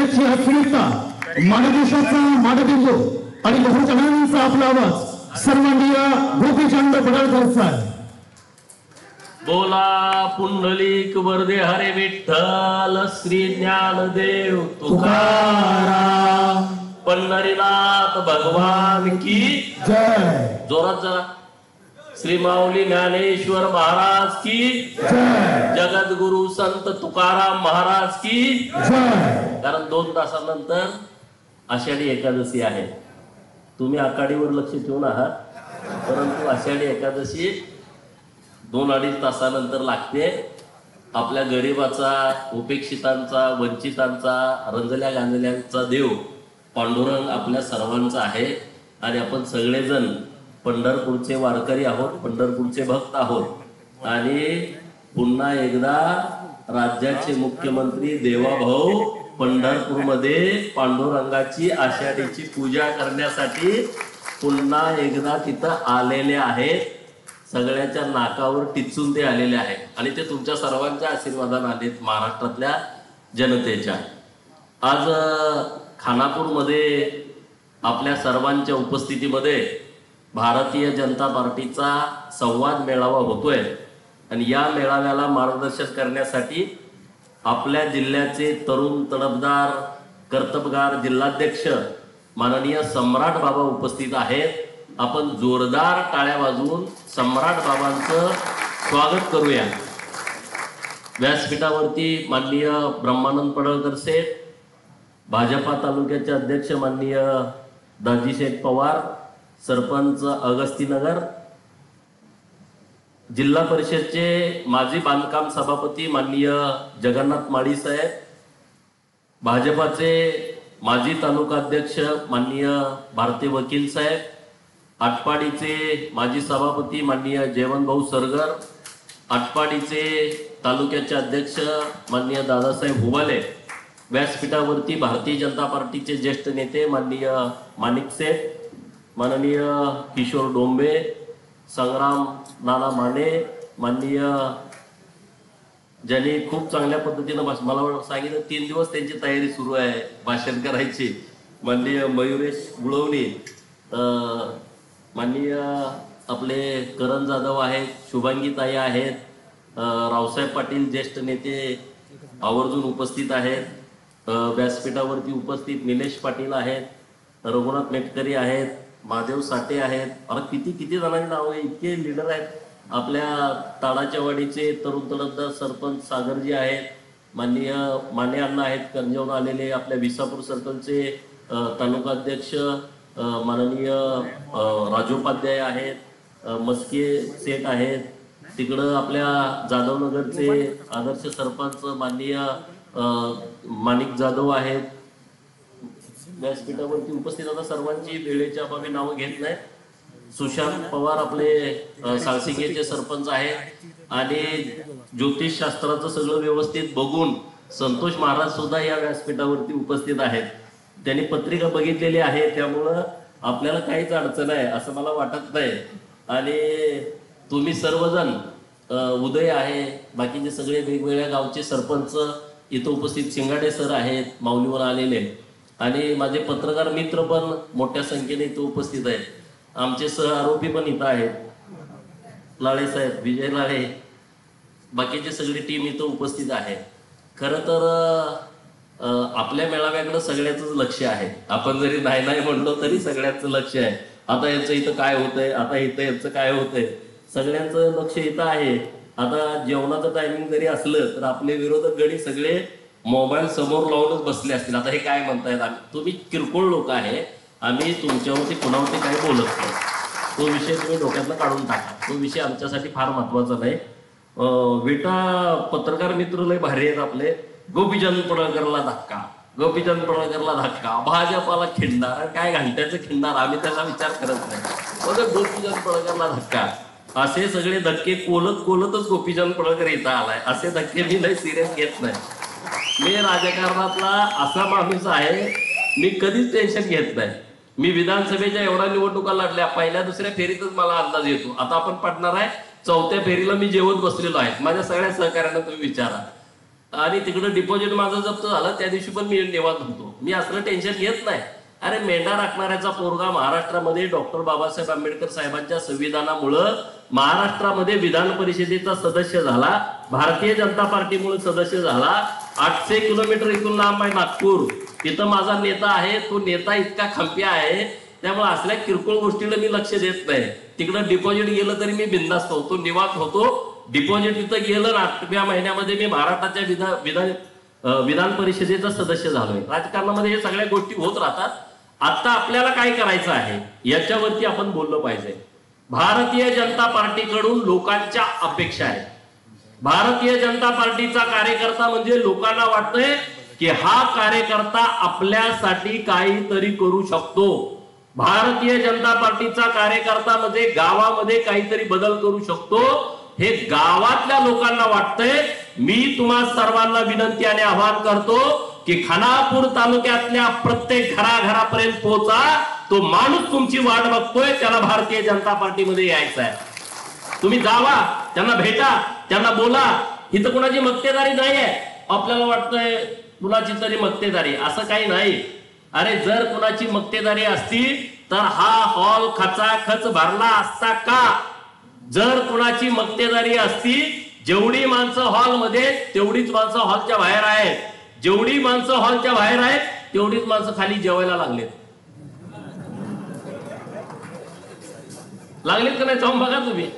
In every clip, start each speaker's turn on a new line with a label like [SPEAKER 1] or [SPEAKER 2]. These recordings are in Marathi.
[SPEAKER 1] समाजाची अस्मिता मानदेशाचा मानबिंदू आणि बहुजनांचा आपला आवाज सर्वांनीय गोपीचंद पडळकर सर.
[SPEAKER 2] बोला पुंडलिक वरदे हरे विठ्ठल श्री ज्ञानदेव तुकाराम पंढरीनाथ भगवान की
[SPEAKER 1] जय.
[SPEAKER 2] जोरात जरा. श्री माऊली ज्ञानेश्वर महाराज की
[SPEAKER 1] जय.
[SPEAKER 2] जगद्गुरु संत तुकाराम महाराज की
[SPEAKER 1] जय.
[SPEAKER 2] कारण 2 तासानंतर आषाढी एकादशी आहे. तुम्ही आखाडीवर लक्ष ठेवून आहात, परंतु आषाढी एकादशी 2-2.5 तासानंतर लागते. आपल्या गरिबाचा, उपेक्षितांचा, वंचितांचा, रंजल्या गांजल्यांचा देव पांडुरंग आपल्या सर्वांचा आहे. आणि आपण सगळेजण पंढरपूरचे वारकरी आहोत, पंढरपूरचे भक्त आहोत. आणि पुन्हा एकदा राज्याचे मुख्यमंत्री देवाभाऊ पंढरपूरमध्ये पांडुरंगाची आषाढीची पूजा करण्यासाठी पुन्हा एकदा तिथं आलेले आहेत. सगळ्याच्या नाकावर टिचून ते आलेले आहेत आणि ते तुमच्या सर्वांच्या आशीर्वादाने आलेत, महाराष्ट्रातल्या जनतेच्या. आज खानापूरमध्ये आपल्या सर्वांच्या उपस्थितीमध्ये भारतीय जनता पार्टीचा संवाद मेळावा होतोय. आणि या मेळाव्याला मार्गदर्शन करण्यासाठी आपल्या जिल्ह्याचे तरुण तडफदार कर्तबगार जिल्हाध्यक्ष माननीय सम्राट बाबा उपस्थित आहेत. आपण जोरदार टाळ्या वाजवून सम्राट बाबांचं स्वागत करूया. व्यासपीठावरती माननीय ब्रह्मानंद पडळकर सेठ, भाजपा तालुक्याचे अध्यक्ष माननीय दाजी शेठ पवार, सरपंच अगस्तीनगर, जिल्हा परिषदचे माजी बांधकाम सभापती माननीय जगन्नाथ माळी साहेब, भाजपाचे माजी तालुका अध्यक्ष माननीय भारती वकील साहेब, आटपाडीचे माजी सभापती माननीय जयवंत भाऊ सरगर, आटपाडीचे तालुक्याचे अध्यक्ष माननीय दादासाहेब हुवाले, व्यासपीठावरती भारतीय जनता पार्टीचे ज्येष्ठ नेते माननीय माणिक सेठ, माननीय किशोर डोंबे, संग्राम नाना माने, माननीय ज्यांनी खूप चांगल्या पद्धतीनं मला सांगितलं 3 दिवस त्यांची तयारी सुरू आहे भाषण करायची, माननीय मयुरेश गुळवणी, माननीय आपले करण जाधव आहेत, शुभांगी ताई आहेत, रावसाहेब पाटील ज्येष्ठ नेते आवर्जून उपस्थित आहेत. व्यासपीठावरती उपस्थित निलेश पाटील आहेत, रघुनाथ मेटकरी आहेत, महादेव साठे आहेत. अरे किती जणांची नाव आहे, इतके लीडर आहेत. आपल्या ताडाच्या वाडीचे तरुण तडफदार सरपंच सागरजी आहेत, माननीय माने अण्णा आहेत करंजवून आलेले, आपल्या विसापूर सर्कलचे तालुका अध्यक्ष माननीय राजोपाध्याय आहेत, मस्के सेठ आहेत, तिकडं आपल्या जाधवनगरचे आदर्श सरपंच माननीय माणिक जाधव आहेत. व्यासपीठावरती उपस्थित आता सर्वांची वेळेच्या अभावी नावं घेत नाही. सुशांत पवार आपले साळसिंगेचे सरपंच आहेत. आणि ज्योतिष शास्त्राचं सगळं व्यवस्थित बघून संतोष महाराज सुद्धा या व्यासपीठावरती उपस्थित आहेत. त्यांनी पत्रिका बघितलेली आहे, त्यामुळं आपल्याला काहीच अडचण आहे असं मला वाटत नाही. आणि तुम्ही सर्वजण उदय आहे, बाकीचे सगळे वेगवेगळ्या गावचे सरपंच इथं उपस्थित, शिंगाडे सर आहेत माऊलीवर आलेले, आणि माझे पत्रकार मित्र पण मोठ्या संख्येने इथं उपस्थित आहेत. आमचे सह आरोपी पण इथं आहेत, लाळे साहेब, विजय लाळे, बाकीचे सगळी टीम इथं उपस्थित आहे. खरं तर आपल्या मेळाव्याकडे सगळ्याच लक्ष आहे. आपण जरी नाही म्हणलो तरी सगळ्यांचं लक्ष आहे. आता यांचं इथं काय होतंय, आता इथं यांचं काय होतंय, सगळ्यांचं लक्ष इथं आहे. आता जेवणाचं टायमिंग जरी असलं तर आपले विरोधक गडी सगळे मोबाईल समोर लावूनच बसले असतील. आता हे काय म्हणतायत, तुम्ही किरकोळ लोक आहे, आम्ही तुमच्यावरती कुणावरती काही बोलत नाही. तो विषय तुम्ही डोक्यातनं काढून टाका, तो विषय आमच्यासाठी फार महत्वाचा नाही. विटा पत्रकार मित्र लय भारी आहेत आपले. गोपीचंद पडळकरला धक्का, गोपीचंद पडळकरला धक्का, भाजपाला खिंडार, काय घंट्याचं खिंडार, आम्ही त्याचा विचार करत नाही. मग गोपीचंद पडळकरला धक्का, असे सगळे धक्के कोलतच गोपीचंद पडळकर इथं आलाय. असे धक्के मी लय सिरियस घेत नाही. मी राजकारणातला असा माणूस आहे, मी कधीच टेन्शन घेत नाही. मी विधानसभेच्या एवढ्या निवडणुका लढल्या, पहिल्या दुसऱ्या फेरीतच मला अंदाज येतो. आता आपण पडणार आहे 4थ्या फेरीला मी जेवत बसलेलो आहे. माझ्या सगळ्या सहकार्यांना तुम्ही विचारा. आणि तिकडे डिपॉझिट माझं जप्त झालं त्या दिवशी पण मी निवांत होतो. मी असलं टेन्शन घेत नाही. अरे मेंढा राखणाऱ्याचा पोरगा महाराष्ट्रामध्ये डॉक्टर बाबासाहेब आंबेडकर साहेबांच्या संविधानामुळं महाराष्ट्रामध्ये विधान परिषदेचा सदस्य झाला, भारतीय जनता पार्टीमुळे सदस्य झाला. 800 किलोमीटर इथून लांब आहे नागपूर, तिथं माझा नेता आहे. तो नेता इतका खंपी आहे, त्यामुळे असल्या किरकोळ गोष्टीला मी लक्ष देत नाही. तिकडं डिपॉझिट गेलं तरी मी बिंदास्त होतो, निवांत होतो. डिपॉझिट तिथं गेलं ना 8व्या महिन्यामध्ये मी महाराष्ट्राच्या विधान परिषदेचा सदस्य झालोय. राजकारणामध्ये हे सगळ्या गोष्टी होत राहतात. आता आपल्याला काय करायचं आहे याच्यावरती आपण बोललं पाहिजे. भारतीय जनता पार्टीकडून लोकांच्या अपेक्षा आहेत. भारतीय जनता पार्टीचा कार्यकर्ता म्हणजे लोकांना वाटतंय की हा कार्यकर्ता आपल्यासाठी काहीतरी करू शकतो. भारतीय जनता पार्टीचा कार्यकर्ता म्हणजे गावामध्ये काहीतरी बदल करू शकतो हे गावातल्या लोकांना वाटतंय. मी तुम्हा सर्वांना विनंती आणि आवाहन करतो की खानापूर तालुक्यातल्या प्रत्येक घराघरापर्यंत पोहोचा. तो माणूस तुमची वाट बघतोय, त्याला भारतीय जनता पार्टीमध्ये यायचं आहे. तुम्ही जावा, त्यांना भेटा, त्यांना बोला. इथं कुणाची मक्तेदारी नाहीये. आपल्याला वाटतंय कुणाची तरी मक्तेदारी, असं काही नाही. अरे जर कुणाची मक्तेदारी असती तर हा हॉल खचाखच भरला असता का? जर कुणाची मक्तेदारी असती, जेवढी माणसं हॉलमध्ये तेवढीच माणसं हॉलच्या बाहेर आहेत, जेवढी माणसं हॉलच्या बाहेर आहेत तेवढीच माणसं खाली जेवायला लागलेत का नाही? जाऊन बघा तुम्ही.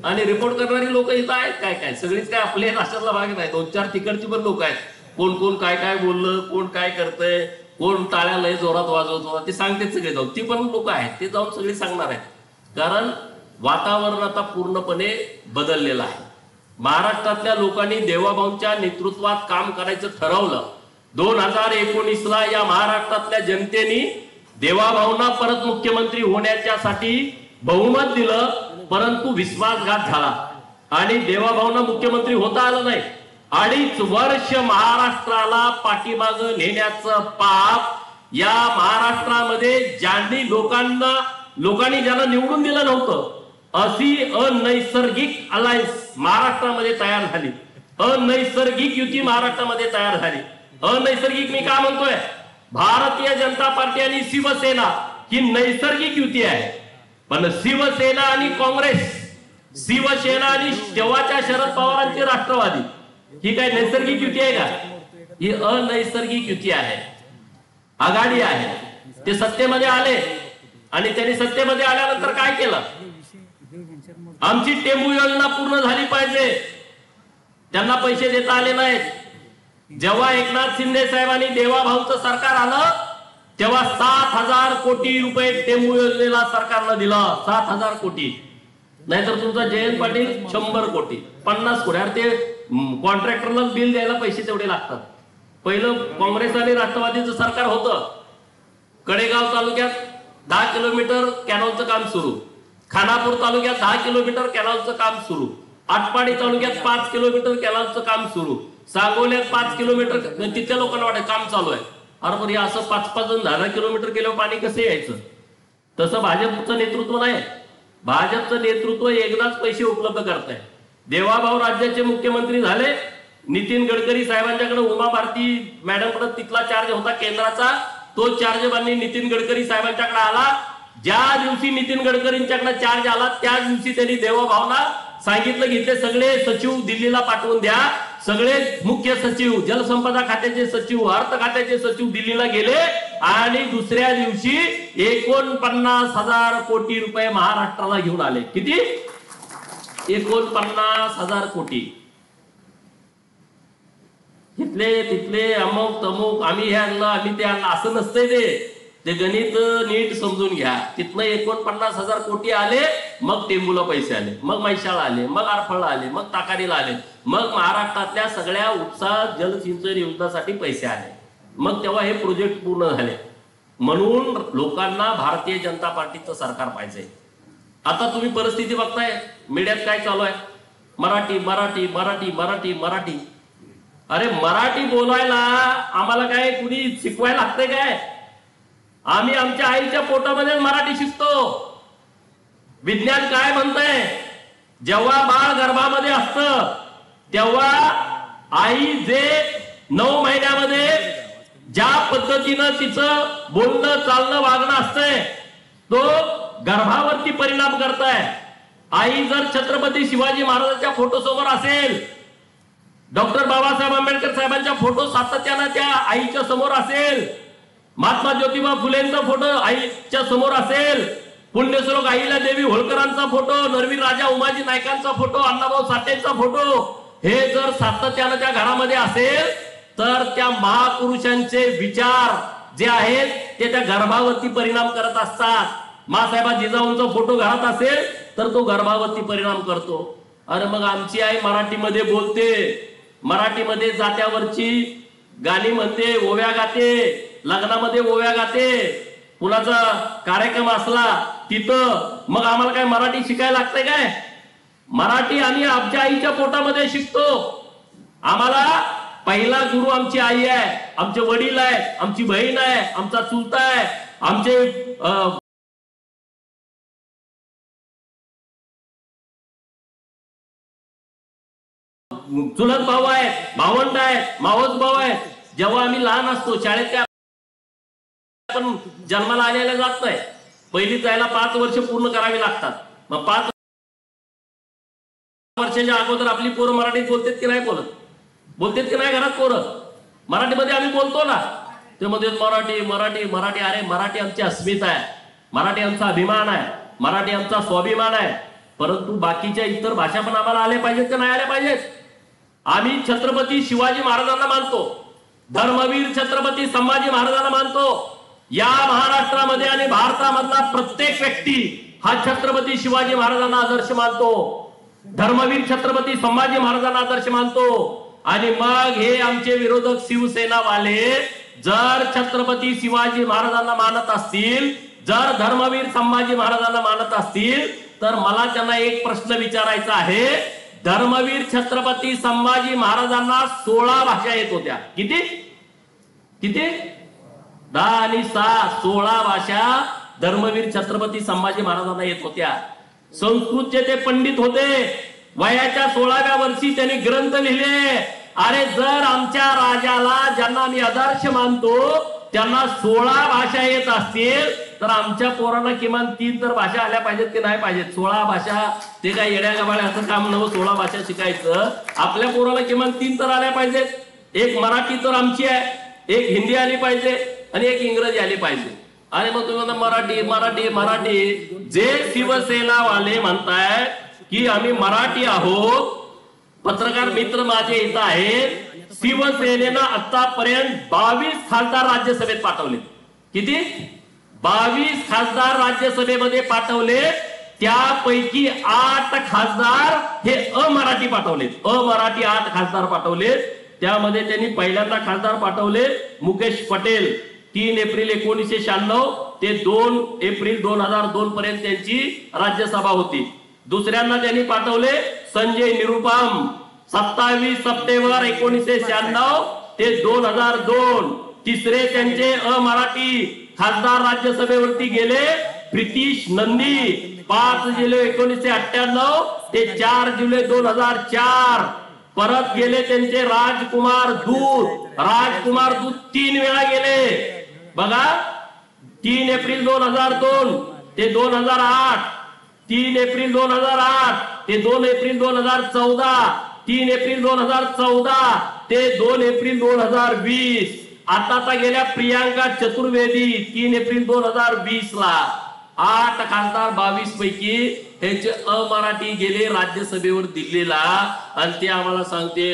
[SPEAKER 2] आणि रिपोर्ट करणारी लोक इथं आहेत काय काय, सगळीच काय आपले राष्ट्रातला भाग नाही. 2-4 तिकडची पण लोक आहेत. कोण कोण काय काय बोललं, कोण काय करतंय, कोण टाळ्या लय जोरात वाजवतो ते सांगते सगळे जाऊन. ती पण लोक आहेत, ते जाऊन सगळे सांगणार आहेत. कारण वातावरण आता पूर्णपणे बदललेलं आहे. महाराष्ट्रातल्या लोकांनी देवाभाऊंच्या नेतृत्वात काम करायचं ठरवलं. 2019ला या महाराष्ट्रातल्या जनतेने देवाभाऊंना परत मुख्यमंत्री होण्याच्यासाठी बहुमत दिलं, परंतु विश्वासघात झाला आणि देवाभाऊंना मुख्यमंत्री होता आलं नाही. 2.5 वर्ष महाराष्ट्राला पाठीमाग नेण्याचं पाप या महाराष्ट्रामध्ये ज्यांनी लोकांनी ज्यांना निवडून दिलं नव्हतं, अशी अनैसर्गिक अलायन्स महाराष्ट्रामध्ये तयार झाली. अनैसर्गिक युती महाराष्ट्रामध्ये तयार झाली. अनैसर्गिक मी का म्हणतोय? भारतीय जनता पार्टी आणि शिवसेना ही नैसर्गिक युती आहे. पण शिवसेना आणि काँग्रेस, शिवसेना आणि तेव्हाच्या शरद पवारांची राष्ट्रवादी ही काय नैसर्गिक युती आहे का? ही अनैसर्गिक युती आहे, आघाडी आहे. ते सत्तेमध्ये आले आणि त्यांनी सत्तेमध्ये आल्यानंतर काय केलं? आमची टेंबू योजना पूर्ण झाली पाहिजे, त्यांना पैसे देता आले नाहीत. जेव्हा एकनाथ शिंदे साहेबांनी देवाभाऊचं सरकार आलं तेव्हा 7,000 कोटी रुपये टेंबू योजनेला सरकारनं दिलं. 7,000 कोटी. नाहीतर तुमचा जयंत पाटील 100 कोटी, 50 कोटी. अरे ते कॉन्ट्रॅक्टरला बिल द्यायला पैसे तेवढे लागतात. पहिलं काँग्रेस आणि राष्ट्रवादीचं सरकार होतं. कडेगाव तालुक्यात 10 किलोमीटर कॅनॉलचं काम सुरू, खानापूर तालुक्यात 10 किलोमीटर कॅनॉलचं काम सुरू, आटपाडी तालुक्यात 5 किलोमीटर कॅनॉलचं काम सुरू, सांगोल्यात 5 किलोमीटर. तिथल्या लोकांना वाटत काम चालू आहे. अरे पण असं 5-5 10 किलोमीटर गेल्यावर पाणी कसं यायचं? तसं भाजपचं नेतृत्व नाही. भाजपचं नेतृत्व एकदाच पैसे उपलब्ध करत आहे. देवाभाऊ राज्याचे मुख्यमंत्री झाले. नितीन गडकरी साहेबांच्याकडे उमा भारती मॅडमकडे तिथला चार्ज होता केंद्राचा. तो चार्ज बांधणी नितीन गडकरी साहेबांच्याकडे आला. ज्या दिवशी नितीन गडकरींच्याकडे चार्ज आला त्याच दिवशी त्यांनी देवाभाऊला सांगितलं की ते सगळे सचिव दिल्लीला पाठवून द्या. सगळे मुख्य सचिव, जलसंपदा खात्याचे सचिव, अर्थ खात्याचे सचिव दिल्लीला गेले आणि दुसऱ्या दिवशी 49,000 कोटी रुपये महाराष्ट्राला घेऊन आले. किती? 49,000 कोटी. तिथले अमुक तमुक, आम्ही हे आणलं, आम्ही ते आणलं, असं नसतंय. ते गणित नीट समजून घ्या. तिथनं 49,000 कोटी आले, मग टेंबूला पैसे आले, मग म्हैसाळला आले, मग आरफळला आले, मग ताकारीला आले, मग महाराष्ट्रातल्या सगळ्या उपसा जलसिंचन योजनासाठी पैसे आले. मग तेव्हा हे प्रोजेक्ट पूर्ण झाले. म्हणून लोकांना भारतीय जनता पार्टीचं सरकार पाहिजे. आता तुम्ही परिस्थिती बघताय मीडियात काय चालू आहे? मराठी मराठी मराठी मराठी मराठी. अरे मराठी बोलायला आम्हाला काय कुणी शिकवायला लागतंय काय? आम्ही आमच्या आईच्या पोटामध्ये मराठी शिकतो. विज्ञान काय म्हणतंय? जेव्हा बाळ गर्भामध्ये असतं तेव्हा आई जे 9 महिन्यामध्ये ज्या पद्धतीनं तिचं बोलणं चालणं वागणं असतंय तो गर्भावरती परिणाम करताय. आई जर छत्रपती शिवाजी महाराजांच्या फोटो समोर असेल, डॉक्टर बाबासाहेब आंबेडकर साहेबांच्या फोटो सातत्यानं त्या आईच्या समोर असेल, महात्मा ज्योतिबा फुलेंचा फोटो आईच्या समोर असेल, पुण्यश्लोक आईला देवी होळकरांचा फोटो, नरवीर राजा उमाजी नायकांचा फोटो, अण्णाभाऊ साठेंचा फोटो, हे जर सातत्यानं त्या घरामध्ये असेल तर त्या महापुरुषांचे विचार जे आहेत ते त्या गर्भावरती परिणाम करत असतात. मासाहेबा जिजाऊंचा फोटो घरात असेल तर तो गर्भावरती परिणाम करतो. अरे मग आमची आई मराठीमध्ये बोलते, मराठीमध्ये जात्यावरची गाणी म्हणते, ओव्या गाते, लग्नामध्ये ओव्या गाते, कुणाचा कार्यक्रम असला तिथं मग आम्हाला काय मराठी शिकायला लागतंय काय? मराठी आम्ही आमच्या आईच्या पोटामध्ये शिकतो. आम्हाला पहिला गुरु आमची आई आहे, आमचे वडील आहेत, आमची बहीण आहे, आमचा चुलता आहे, आमचे चुलत भाऊ आहेत, भावंड आहेत, मावस भाऊ आहेत. जेव्हा आम्ही लहान असतो शाळेत काय आपण जन्माला आलेला जात नाही, पहिली जायला 5 वर्ष पूर्ण करावी लागतात. मग 5 वर्षाच्या अगोदर आपली पोरं मराठीत बोलतात की नाही बोलतात की नाही? घरात पोरं मराठीमध्ये आम्ही बोलतो ना, ते मध्ये मराठी मराठी मराठी. अरे मराठी आमची अस्मिता आहे, मराठी आमचा अभिमान आहे, मराठी आमचा स्वाभिमान आहे. परंतु बाकीच्या इतर भाषा पण आम्हाला आल्या पाहिजेत का नाही आल्या पाहिजेत? आम्ही छत्रपती शिवाजी महाराजांना मानतो, धर्मवीर छत्रपती संभाजी महाराजांना मानतो. या महाराष्ट्रामध्ये आणि भारतामधला प्रत्येक व्यक्ती हा छत्रपती शिवाजी महाराजांना आदर्श मानतो, धर्मवीर छत्रपती संभाजी महाराजांना आदर्श मानतो. आणि मग हे आमचे विरोधक शिवसेनावाले जर छत्रपती शिवाजी महाराजांना मानत असतील, जर धर्मवीर संभाजी महाराजांना मानत असतील, तर मला त्यांना एक प्रश्न विचारायचा आहे. धर्मवीर छत्रपती संभाजी महाराजांना 16 भाषा येत होत्या. किती 10 आणि 6 16 भाषा धर्मवीर छत्रपती संभाजी महाराजांना येत होत्या. संस्कृतचे ते पंडित होते. वयाच्या 16व्या वर्षी त्यांनी ग्रंथ लिहिले. अरे जर आमच्या राजाला ज्यांना आम्ही आदर्श मानतो त्यांना 16 भाषा येत असतील तर आमच्या पोरांना किमान 3 तर भाषा आल्या पाहिजेत की नाही पाहिजेत? 16 भाषा ते काय येड्या गबाळ्या असं काम नव्हतं 16 भाषा शिकायचं. आपल्या पोराला किमान 3 तर आल्या पाहिजेत. एक मराठी तर आमची आहे, एक हिंदी आली पाहिजे आणि एक इंग्रजी आली पाहिजे. आणि मग तुम्ही म्हणता मराठी मराठी मराठी. जे शिवसेनावाले म्हणताय की आम्ही मराठी आहोत, पत्रकार मित्र माझे इथं आहेत, शिवसेनेनं आतापर्यंत 22 खासदार राज्यसभेत पाठवले. किती? 22 खासदार राज्यसभेमध्ये पाठवले. त्यापैकी 8 खासदार हे अमराठी पाठवले. अमराठी 8 खासदार पाठवले. त्यामध्ये त्यांनी पहिल्यांदा खासदार पाठवले मुकेश पटेल. 3 एप्रिल 1996 ते 2 एप्रिल 2002 पर्यंत त्यांची राज्यसभा होती. दुसऱ्यांदा त्यांनी पाठवले संजय निरुपम. 27 सप्टेंबर 1996 ते 2002. तिसरे त्यांचे अमराठी खासदार राज्यसभेवरती गेले प्रितीश नंदी. 5 जुलै 1998 ते 4 जुलै 2004. परत गेले त्यांचे राजकुमार दूत. राजकुमार दूत 3 वेळा गेले बघा. 3 एप्रिल 2002 ते 2008, 3 एप्रिल 2008 ते 2 एप्रिल 2014, 3 एप्रिल 2014 ते 2 एप्रिल 2020. आता गेल्या प्रियांका चतुर्वेदी 3 एप्रिल 2020 ला. 8 खासदार 22 पैकी त्यांचे अमराठी गेले राज्यसभेवर दिल्लीला. आणि ते आम्हाला सांगते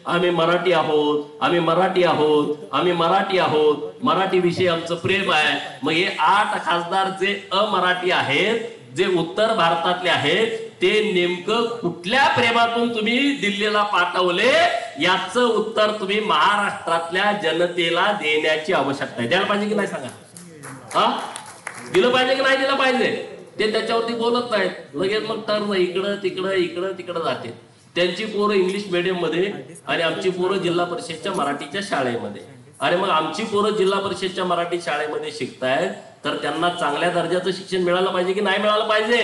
[SPEAKER 2] आम्ही मराठी आहोत, आम्ही मराठी आहोत, आम्ही मराठी आहोत, मराठी विषयी आमचं प्रेम आहे. मग हे 8 खासदार जे अमराठी आहेत, जे उत्तर भारतातले आहेत, ते नेमकं कुठल्या प्रेमातून तुम्ही दिल्लीला पाठवले याचं उत्तर तुम्ही महाराष्ट्रातल्या जनतेला देण्याची आवश्यकता आहे. द्यायला पाहिजे की नाही सांगा? हा दिलं पाहिजे की नाही दिलं पाहिजे? ते त्याच्यावरती बोलत नाहीत. लगेच मग टर्न इकडं तिकडं इकडं तिकडं जाते. त्यांची पोरं इंग्लिश मीडियम मध्ये आणि आमची पोरं जिल्हा परिषदच्या मराठीच्या शाळेमध्ये. अरे मग आमची पोरं जिल्हा परिषदच्या मराठी शाळेमध्ये शिकतायत तर त्यांना चांगल्या दर्जाचं शिक्षण मिळालं पाहिजे की नाही मिळालं पाहिजे?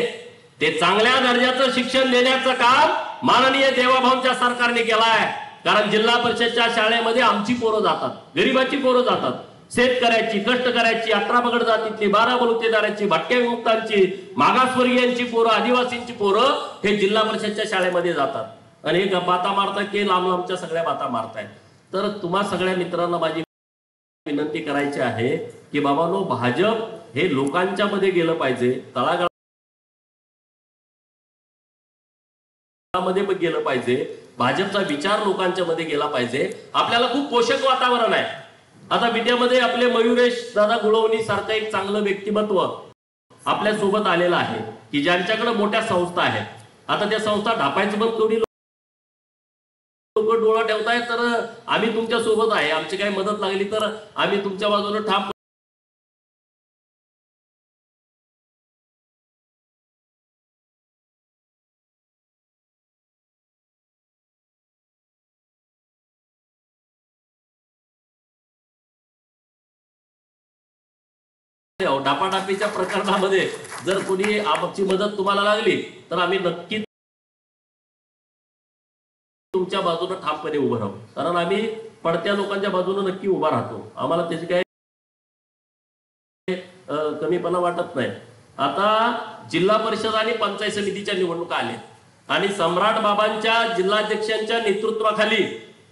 [SPEAKER 2] ते चांगल्या दर्जाचं शिक्षण देण्याचं काम माननीय देवाभाऊंच्या सरकारने केलाय. कारण जिल्हा परिषदच्या शाळेमध्ये आमची पोरं जातात, गरिबाची पोरं जातात, शेतकऱ्याची, कष्टकऱ्याची, 18 पगड जातीतली, 12 बलुतेदारांची, भटक्या विमुक्तांची, मागासवर्गीयांची पोरं, आदिवासींची पोरं हे जिल्हा परिषदच्या शाळेमध्ये जातात आणि हे बाता मारतायत की लांब लांबच्या सगळ्या बाता मारतायत. तर तुम्हा सगळ्या मित्रांना माझी विनंती करायची आहे की बाबांनो, भाजप हे लोकांच्या मध्ये गेलं पाहिजे, तळागाळामध्ये गेलं पाहिजे, भाजपचा विचार लोकांच्या मध्ये गेला पाहिजे. आपल्याला खूप पोषक वातावरण आहे. आता विद्यामध्ये आपले मयुरेश दादा गुळवणी सारखं एक चांगलं व्यक्तिमत्व आपल्या सोबत आलेलं आहे की ज्यांच्याकडे मोठ्या संस्था आहेत. आता त्या संस्था ढापायचं पण थोडी लोक डोळा ठेवतायत, तर आम्ही तुमच्या सोबत आहे, आमची काही मदत लागली तर आम्ही तुमच्या बाजूने ठाम. डापाडापीच्या प्रकरणामध्ये जर कोणी आमची मदत तुम्हाला लागली तर आम्ही नक्की तुमच्या बाजूने ठामपणे उभं राहू, कारण आम्ही पडत्या लोकांच्या बाजूने नक्की उभा राहतो. आम्हाला त्याची काही कमीपणा वाटत नाही. आता जिल्हा परिषद आणि पंचायत समितीच्या निवडणुका आल्या आणि सम्राट बाबांच्या जिल्हाध्यक्षांच्या नेतृत्वाखाली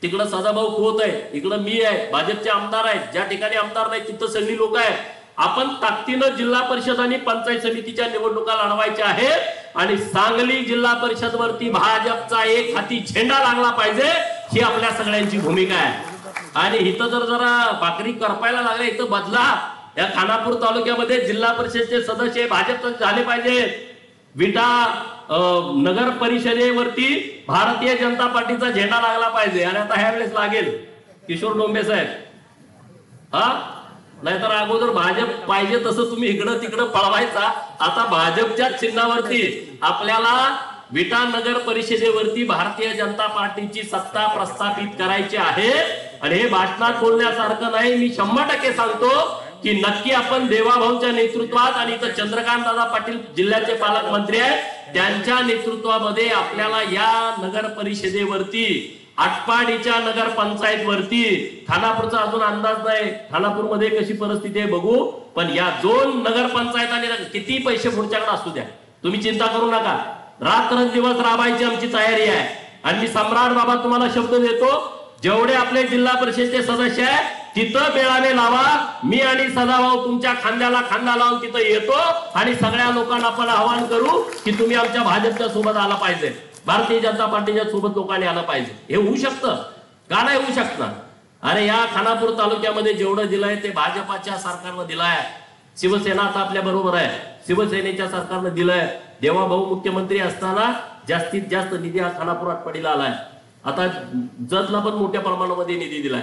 [SPEAKER 2] तिकडं सदाभाऊ खोत आहे, इकडं मी आहे, भाजपचे आमदार आहेत, ज्या ठिकाणी आमदार नाही तिथं सगळी लोक आहेत. आपण ताकदीनं जिल्हा परिषद आणि पंचायत समितीच्या निवडणुका लढवायच्या आहेत आणि सांगली जिल्हा परिषद वरती भाजपचा एक हाती झेंडा लागला पाहिजे, ही आपल्या सगळ्यांची भूमिका आहे. आणि इथं जरा भाकरी करपायला लागल्या, इथं बदला. या खानापूर तालुक्यामध्ये जिल्हा परिषदचे सदस्य भाजपचे झाले पाहिजे. विटा नगर परिषदेवरती भारतीय जनता पार्टीचा झेंडा लागला पाहिजे आणि आता ह्या वेळेस लागेल किशोर डोंबे साहेब. नाहीतर अगोदर भाजप पाहिजे तसं तुम्ही इकडं तिकडं पळवायचा. आता भाजपच्या चिन्हावरती आपल्याला विटा नगर परिषदेवरती भारतीय जनता पार्टीची सत्ता प्रस्थापित करायची आहे. आणि हे भाषणात बोलण्यासारखं नाही, मी 100% सांगतो की नक्की आपण देवाभाऊंच्या नेतृत्वात आणि इथं चंद्रकांत दादा पाटील जिल्ह्याचे पालकमंत्री आहेत, त्यांच्या नेतृत्वामध्ये आपल्याला या नगर परिषदेवरती, आटपाडीच्या नगर पंचायत वरती, खानापूरचा अजून अंदाज नाही, खानापूरमध्ये कशी परिस्थिती आहे बघू, पण या 2 नगर पंचायत आणि किती पैसे पुढच्याकडे असू द्या, तुम्ही चिंता करू नका, रात्रंदिवस राबायची आमची तयारी आहे. आणि मी सम्राट बाबा तुम्हाला शब्द देतो, जेवढे आपले जिल्हा परिषदेचे सदस्य आहे तिथं बेळाने लावा, मी आणि सदाभाऊ तुमच्या खांद्याला खांदा लावून तिथं येतो आणि सगळ्या लोकांना आपण आवाहन करू की तुम्ही आमच्या भाजपच्या सोबत आला पाहिजे, भारतीय जनता पार्टीच्या सोबत लोकांनी आलं पाहिजे. हे होऊ शकतं का? नाही होऊ शकणार. अरे या खानापूर तालुक्यामध्ये जेवढं दिलंय ते भाजपाच्या सरकारनं दिलंय. शिवसेना आता आपल्या बरोबर आहे, शिवसेनेच्या सरकारनं दिलंय. देवाभाऊ मुख्यमंत्री असताना जास्तीत जास्त निधी हा खानापूर आटपाडीला आलाय. आता जतला पण मोठ्या प्रमाणामध्ये निधी दिलाय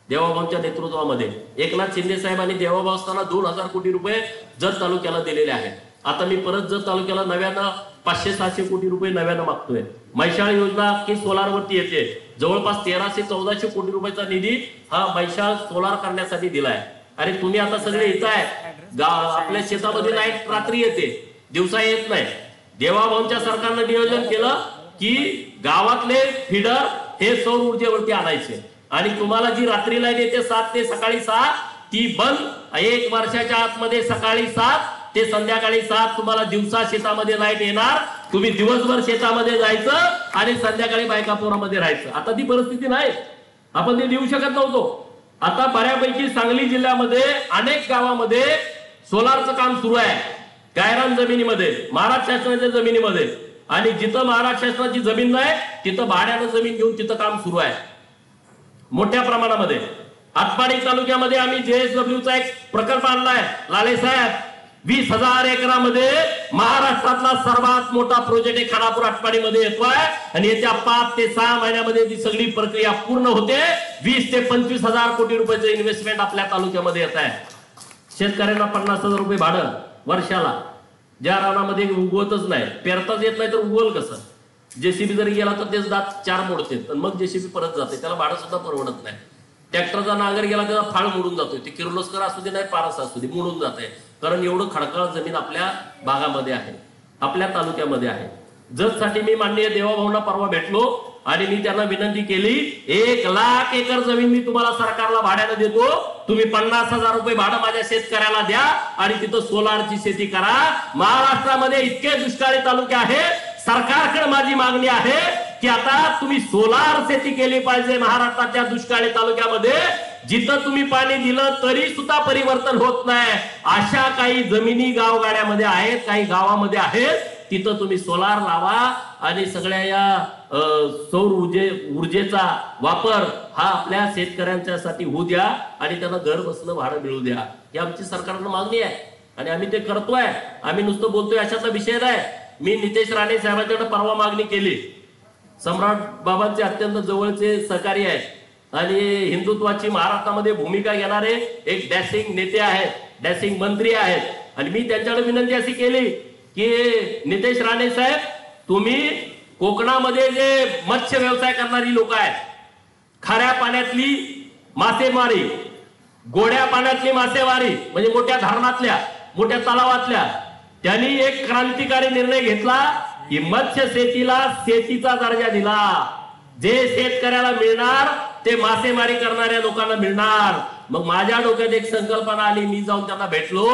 [SPEAKER 2] देवाभाऊंच्या नेतृत्वामध्ये. एकनाथ शिंदे साहेब आणि देवाभाऊ असताना 2000 कोटी रुपये जत तालुक्याला दिलेले आहेत. आता मी परत जत तालुक्याला नव्यानं 500-600 कोटी रुपये नव्यानं मागतोय. मैशाळ योजना की सोलार वरती येते, जवळपास 1300-1400 कोटी रुपयाचा निधी हा मैशाळ सोलार करण्यासाठी दिलाय. आणि तुम्ही आता सगळे येत आहे, आपल्या शेतामध्ये लाईट रात्री येते, दिवसा येत नाही. देवाभाऊंच्या सरकारनं नियोजन केलं की गावातले फीडर हे सौर ऊर्जेवरती आणायचे आणि तुम्हाला जी रात्री लाईट येते 7 ते सकाळी 6 ती बंद. 1 वर्षाच्या आतमध्ये सकाळी 7 ते संध्याकाळी 7 तुम्हाला दिवसा शेतामध्ये लाईट येणार. तुम्ही दिवसभर शेतामध्ये जायचं आणि संध्याकाळी बायकापुरामध्ये राहायचं. आता ती परिस्थिती नाही, आपण ते देऊ शकत नव्हतो. आता बऱ्यापैकी सांगली जिल्ह्यामध्ये अनेक गावामध्ये सोलारचं काम सुरू आहे, गायरान जमिनीमध्ये, महाराष्ट्र शासनाच्या जमिनीमध्ये. आणि जिथं महाराष्ट्र शासनाची जमीन नाही तिथं भाड्यानं जमीन घेऊन तिथं काम सुरू आहे मोठ्या प्रमाणामध्ये. आटपाडी तालुक्यामध्ये आम्ही JSWचा एक प्रकल्प आणलाय लाले साहेब. 20,000 एकरामध्ये महाराष्ट्रातला सर्वात मोठा प्रोजेक्ट आहे खानापूर आटपाडीमध्ये येतोय आणि येत्या 5 ते 6 महिन्यामध्ये ती सगळी प्रक्रिया पूर्ण होते. 20 ते 25,000 कोटी रुपयाचं इन्व्हेस्टमेंट आपल्या तालुक्यामध्ये येत आहे. शेतकऱ्यांना 50,000 रुपये भाडं वर्षाला. ज्या रानामध्ये उगवतच नाही, पेरताच येत नाही तर उगवल कसं? JCB जरी गेला तर तेच दात 4 मोडते आणि मग JCB परत जाते, त्याला भाडं सुद्धा परवडत नाही. ट्रॅक्टरचा नांगर गेला त्याचा फाळ मोडून जातोय, ते किर्लोस्कर असू दे नाही पारस असू दे मोडून जाते, कारण एवढं खडकाळ जमीन आपल्या भागामध्ये आहे, आपल्या तालुक्यामध्ये आहे. जतसाठी मी माननीय देवाभाऊंना परवा भेटलो आणि मी त्यांना विनंती केली, 1 लाख एकर जमीन मी तुम्हाला सरकारला भाड्याने देतो, तुम्ही 50,000 रुपये भाडं माझ्या शेतकऱ्याला द्या आणि तिथं सोलारची शेती करा. महाराष्ट्रामध्ये इतके दुष्काळी तालुके आहेत, सरकारकडे माझी मागणी आहे की आता तुम्ही सोलार शेती केली पाहिजे महाराष्ट्राच्या दुष्काळी तालुक्यामध्ये. जिथं तुम्ही पाणी दिलं तरी सुद्धा परिवर्तन होत नाही अशा काही जमिनी गावगाड्यामध्ये आहेत, काही गावामध्ये आहेत, तिथं तुम्ही सोलार लावा आणि सगळ्या या सौर ऊर्जेचा वापर हा आपल्या शेतकऱ्यांच्यासाठी होऊ द्या आणि त्यांना घर बसणं भाडं मिळू द्या. ही आमची सरकारनं मागणी आहे आणि आम्ही ते करतोय. आम्ही नुसतं बोलतोय अशातला विषय नाही. मी नितेश राणे साहेबांकडे परवा मागणी केली. सम्राट बाबांचे अत्यंत जवळचे सहकारी आहेत आणि हिंदुत्वाची महाराष्ट्रामध्ये भूमिका घेणारे एक डॅशिंग नेते आहेत, डॅशिंग मंत्री आहेत. आणि मी त्यांच्याकडे विनंती अशी केली की नितेश राणे साहेब, तुम्ही कोकणामध्ये जे मत्स्य व्यवसाय करणारी लोक आहेत, खाऱ्या पाण्यातली मासेमारी, गोड्या पाण्यातली मासेमारी म्हणजे मोठ्या धरणातल्या, मोठ्या तलावातल्या, त्यांनी एक क्रांतिकारी निर्णय घेतला की मत्स्य शेतीला शेतीचा दर्जा दिला. जे शेतकऱ्याला मिळणार ते मासेमारी करणाऱ्या लोकांना मिळणार. मग माझ्या डोक्यात एक संकल्पना आली, मी जाऊन त्यांना भेटलो.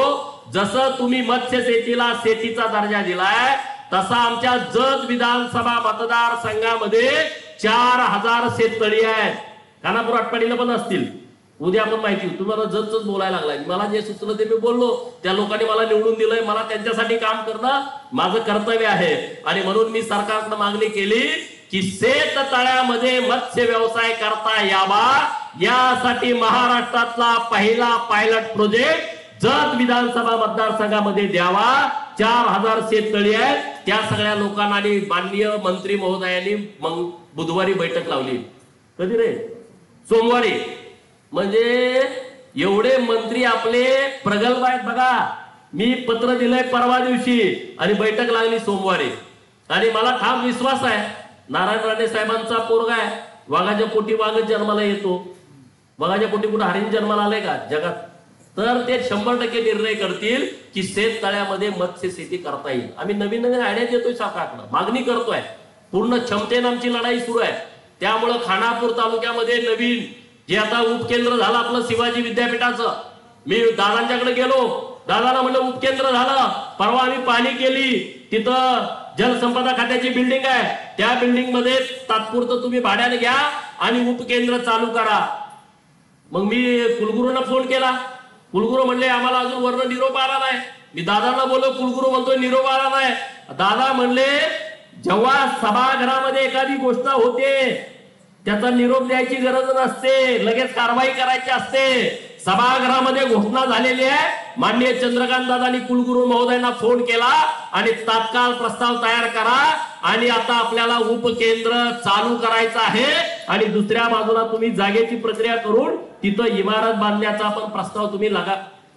[SPEAKER 2] जसं तुम्ही मत्स्य शेतीला शेतीचा दर्जा दिलाय तसा आमच्या जत विधानसभा मतदारसंघामध्ये 4000 शेततळी आहेत. खानापूर आटपाडीला पण असतील. उद्या आपण माहिती, तुम्हाला जतच बोलायला लागलाय. मला जे सुचलं ते मी बोललो. त्या लोकांनी मला निवडून दिलंय, मला त्यांच्यासाठी काम करणं माझं कर्तव्य आहे. आणि म्हणून मी सरकारकडे मागणी केली की शेत तळ्यामध्ये मत्स्य व्यवसाय करता यावा, यासाठी महाराष्ट्रातला पहिला पायलट प्रोजेक्ट जत विधानसभा मतदारसंघामध्ये द्यावा. 4000 शेततळी आहेत. त्या सगळ्या लोकांना आणि माननीय मंत्री महोदयांनी मग बुधवारी बैठक लावली. कधी रे? सोमवारी. म्हणजे एवढे मंत्री आपले प्रगल्भ आहेत बघा. मी पत्र दिलंय परवा दिवशी आणि बैठक लागली सोमवारी. आणि मला ठाम विश्वास आहे, नारायण राणे साहेबांचा पोरगा आहे, वाघाच्या पोटी वाघच जन्माला येतो. वाघाच्या पोटी कुठे हरिण जन्माला आलाय का जगात? तर ते 100% निर्णय करतील की शेत तळ्यामध्ये मत्स्य शेती करता येईल. आम्ही नवीन नवीन आयडिया देतोय सरकारकडे, मागणी करतोय. पूर्ण क्षमतेने आमची लढाई सुरू आहे. त्यामुळं खानापूर तालुक्यामध्ये नवीन जे आता उपकेंद्र झालं आपलं शिवाजी विद्यापीठाचं, मी दादांच्याकडे गेलो. दादाला म्हणलं उपकेंद्र झालं. परवा आम्ही पाणी केली, तिथं जलसंपदा खात्याची बिल्डिंग आहे. त्या बिल्डिंग मध्ये तात्पुरतं तुम्ही भाड्याने घ्या आणि उपकेंद्र चालू करा. मग मी कुलगुरूंना फोन केला. कुलगुरू म्हणले आम्हाला अजून वर्ण निरोप आला नाही. मी दादांना बोललो, कुलगुरू म्हणतोय निरोप आला नाही. दादा म्हणले जेव्हा सभागृहामध्ये एखादी गोष्ट होते त्याचा निरोप द्यायची गरज नसते, लगेच कारवाई करायची असते. सभागृहामध्ये घोषणा झालेली आहे. माननीय चंद्रकांत दादांनी कुलगुरू महोदयांना फोन केला आणि तात्काळ प्रस्ताव तयार करा आणि आता आपल्याला उपकेंद्र चालू करायचं आहे. आणि दुसऱ्या बाजूला तुम्ही जागेची प्रक्रिया करून तिथं इमारत बांधण्याचा पण प्रस्ताव तुम्ही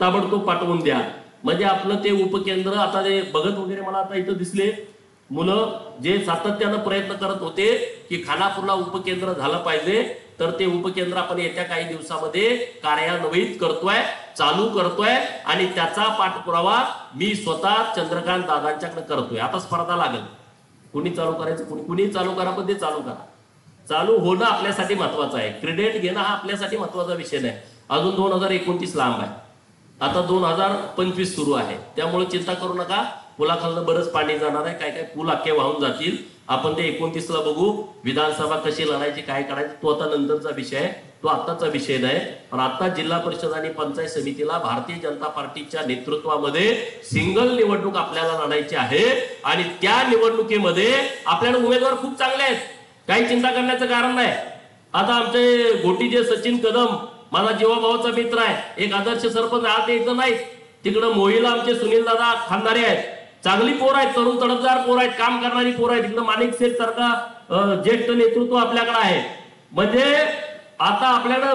[SPEAKER 2] ताबडतोब पाठवून द्या. म्हणजे आपलं ते उपकेंद्र आता ते बघत वगैरे मला आता इथं दिसले मुलं जे सातत्यानं प्रयत्न करत होते की खानापूरला उपकेंद्र झालं पाहिजे. तर ते उपकेंद्र आपण येत्या काही दिवसामध्ये कार्यान्वित करतोय, चालू करतोय आणि त्याचा पाठपुरावा मी स्वतः चंद्रकांत दादांच्याकडे करतोय. आता स्पर्धा लागेल, कुणी चालू करायचं, कुणी चालू करा, पण ते चालू करा. चालू होणं आपल्यासाठी महत्वाचं आहे. क्रेडिट घेणं हा आपल्यासाठी महत्वाचा विषय नाही. अजून 2029 लांब आहे. आता 2025 सुरू आहे. त्यामुळे चिंता करू नका. पुलाखालनं बरंच पाणी जाणार आहे. काय काय पूल अख्खे वाहून जातील. आपण ते 29 ला बघू. विधानसभा कशी लढायची, काय करायचं, तो आता नंतरचा विषय आहे, तो आत्ताचा विषय नाही. पण आता जिल्हा परिषद आणि पंचायत समितीला भारतीय जनता पार्टीच्या नेतृत्वामध्ये सिंगल निवडणूक आपल्याला लढायची आहे. आणि त्या निवडणुकीमध्ये आपल्याला उमेदवार खूप चांगले आहेत, काही चिंता करण्याचं कारण नाही. आता आमचे गोटीचे सचिन कदम माझा जीवाभावाचा मित्र आहे, एक आदर्श सरपंच. आज इथं नाही, तिकडं मोहीला आमचे सुनील दादा खानदारे आहेत. चांगली पोर आहेत, तरुण तडफदार पोर आहेत, काम करणारी पोर आहेत. तिकडं माणिक शेठ सारखा ज्येष्ठ नेतृत्व आपल्याकडे आहे. म्हणजे आता आपल्याला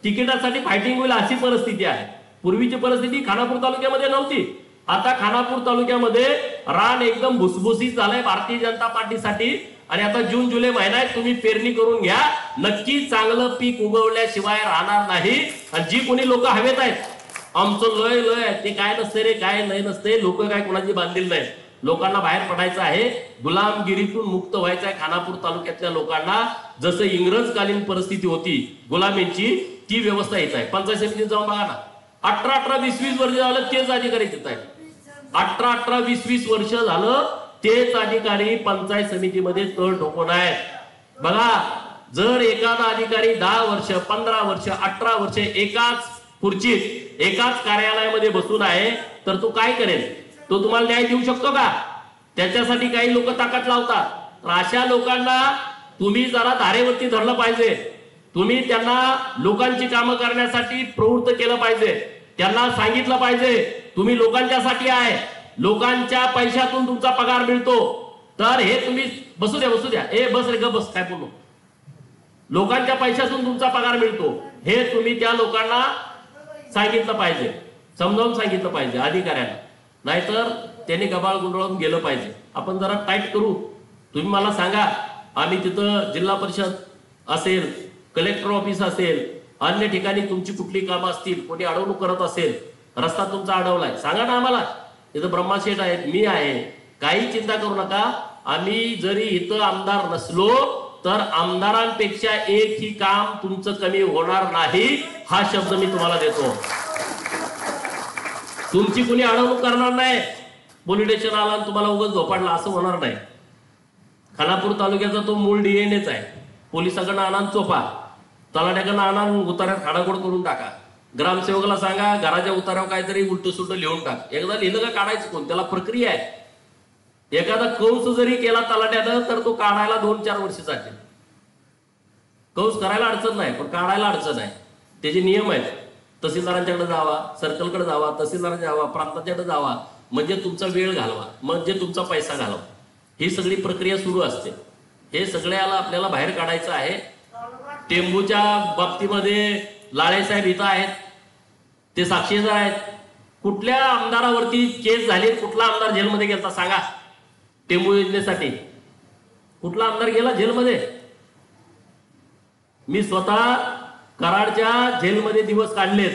[SPEAKER 2] तिकिटासाठी फायटिंग होईल अशी परिस्थिती आहे. पूर्वीची परिस्थिती खानापूर तालुक्यामध्ये नव्हती. आता खानापूर तालुक्यामध्ये रान एकदम भुसभुसीत झालंय भारतीय जनता पार्टीसाठी. आणि आता जून जुलै महिना आहे, तुम्ही पेरणी करून घ्या. नक्की चांगलं पीक उगवल्याशिवाय राहणार नाही. आणि जी कोणी लोक हवेत आहेत, आमचं लय लय ते काय नसते रे, काय नाही नसते, लोक काय कोणाची बांधील नाही. लोकांना बाहेर पडायचं आहे, गुलामगिरीतून मुक्त व्हायचं आहे खानापूर तालुक्यातल्या लोकांना. जसं इंग्रजकालीन परिस्थिती होती गुलामींची, ती व्यवस्था येत आहे. पंचायत समितीत जाऊन बघा ना, 18-18, 20-20 वर्ष झालं तेच अधिकारी येत आहेत. 18-18, 20-20 वर्ष झालं तेच अधिकारी पंचायत समितीमध्ये तळ ठोकून आहेत. बघा, जर एखादा अधिकारी 10 वर्ष, 15 वर्ष, 18 वर्ष एकाच खुर्चीत, एकाच कार्यालयामध्ये बसून आहे, तर तो काय करेल? तो तुम्हाला न्याय देऊ शकतो का? त्याच्यासाठी काही लोक ताकद लावतात. तर अशा लोकांना तुम्ही जरा धारेवरती धरलं पाहिजे. तुम्ही त्यांना लोकांची कामं करण्यासाठी प्रवृत्त केलं पाहिजे. त्यांना सांगितलं पाहिजे तुम्ही लोकांच्यासाठी आहे, लोकांच्या पैशातून तुमचा पगार मिळतो. तर हे तुम्ही बसू द्या, ए बस रे ग बस, काय बोलू, लोकांच्या पैशातून तुमचा पगार मिळतो हे तुम्ही त्या लोकांना सांगितलं पाहिजे, समजावून सांगितलं पाहिजे अधिकाऱ्यांना. नाहीतर त्यांनी गबाळ गुंडाळून गेलं पाहिजे. आपण जरा टाईट करू. तुम्ही मला सांगा, आम्ही तिथं जिल्हा परिषद असेल, कलेक्टर ऑफिस असेल, अन्य ठिकाणी तुमची कुठली कामं असतील, कोणी अडवणूक करत असेल, रस्ता तुमचा अडवलाय, सांगा ना आम्हाला. तिथं ब्रह्माशेठ आहेत, मी आहे, काही चिंता करू नका. आम्ही जरी इथं आमदार नसलो तर आमदारांपेक्षा एकही काम तुमचं कमी होणार नाही, हा शब्द मी तुम्हाला देतो. तुमची कुणी अडवणूक करणार नाही. पोलीस स्टेशन आला आणि तुम्हाला उगाच झोपाडला असं होणार नाही. खानापूर तालुक्याचा तो मूळ डीएनएच आहे. पोलिसाकडनं आणा चोपा, तलाट्याकडनं आणा उतार्यात खाडाखोड करून टाका. ग्रामसेवकाला सांगा घराच्या उतार्यावर काहीतरी उलट सुलट लिहून टाक. एकदा लिहिलं का काढायचं कोण? त्याला प्रक्रिया आहे. एखादा कंस जरी केला तलाट्यानं तर तो काढायला 2-4 वर्ष जातील. कंस करायला अडचण नाही, पण काढायला अडचण आहे. त्याचे नियम आहेत. तहसीलदारांच्याकडे जावा, सर्कलकडे जावा, तहसीलदारांकडे जावा, प्रांताच्याकडे जावा, म्हणजे तुमचा वेळ घालवा, म्हणजे तुमचा पैसा घालवा. ही सगळी प्रक्रिया सुरू असते. हे सगळ्याला आपल्याला बाहेर काढायचं आहे. टेंबूच्या बाबतीमध्ये लाळेसाहेब इथं आहेत, ते साक्षीदार आहेत. कुठल्या आमदारावरती केस झाली, कुठला आमदार जेलमध्ये गेला सांगा? टेंबू योजनेसाठी कुठला आमदार गेला जेलमध्ये? मी स्वतः कराडच्या जेलमध्ये दिवस काढलेत.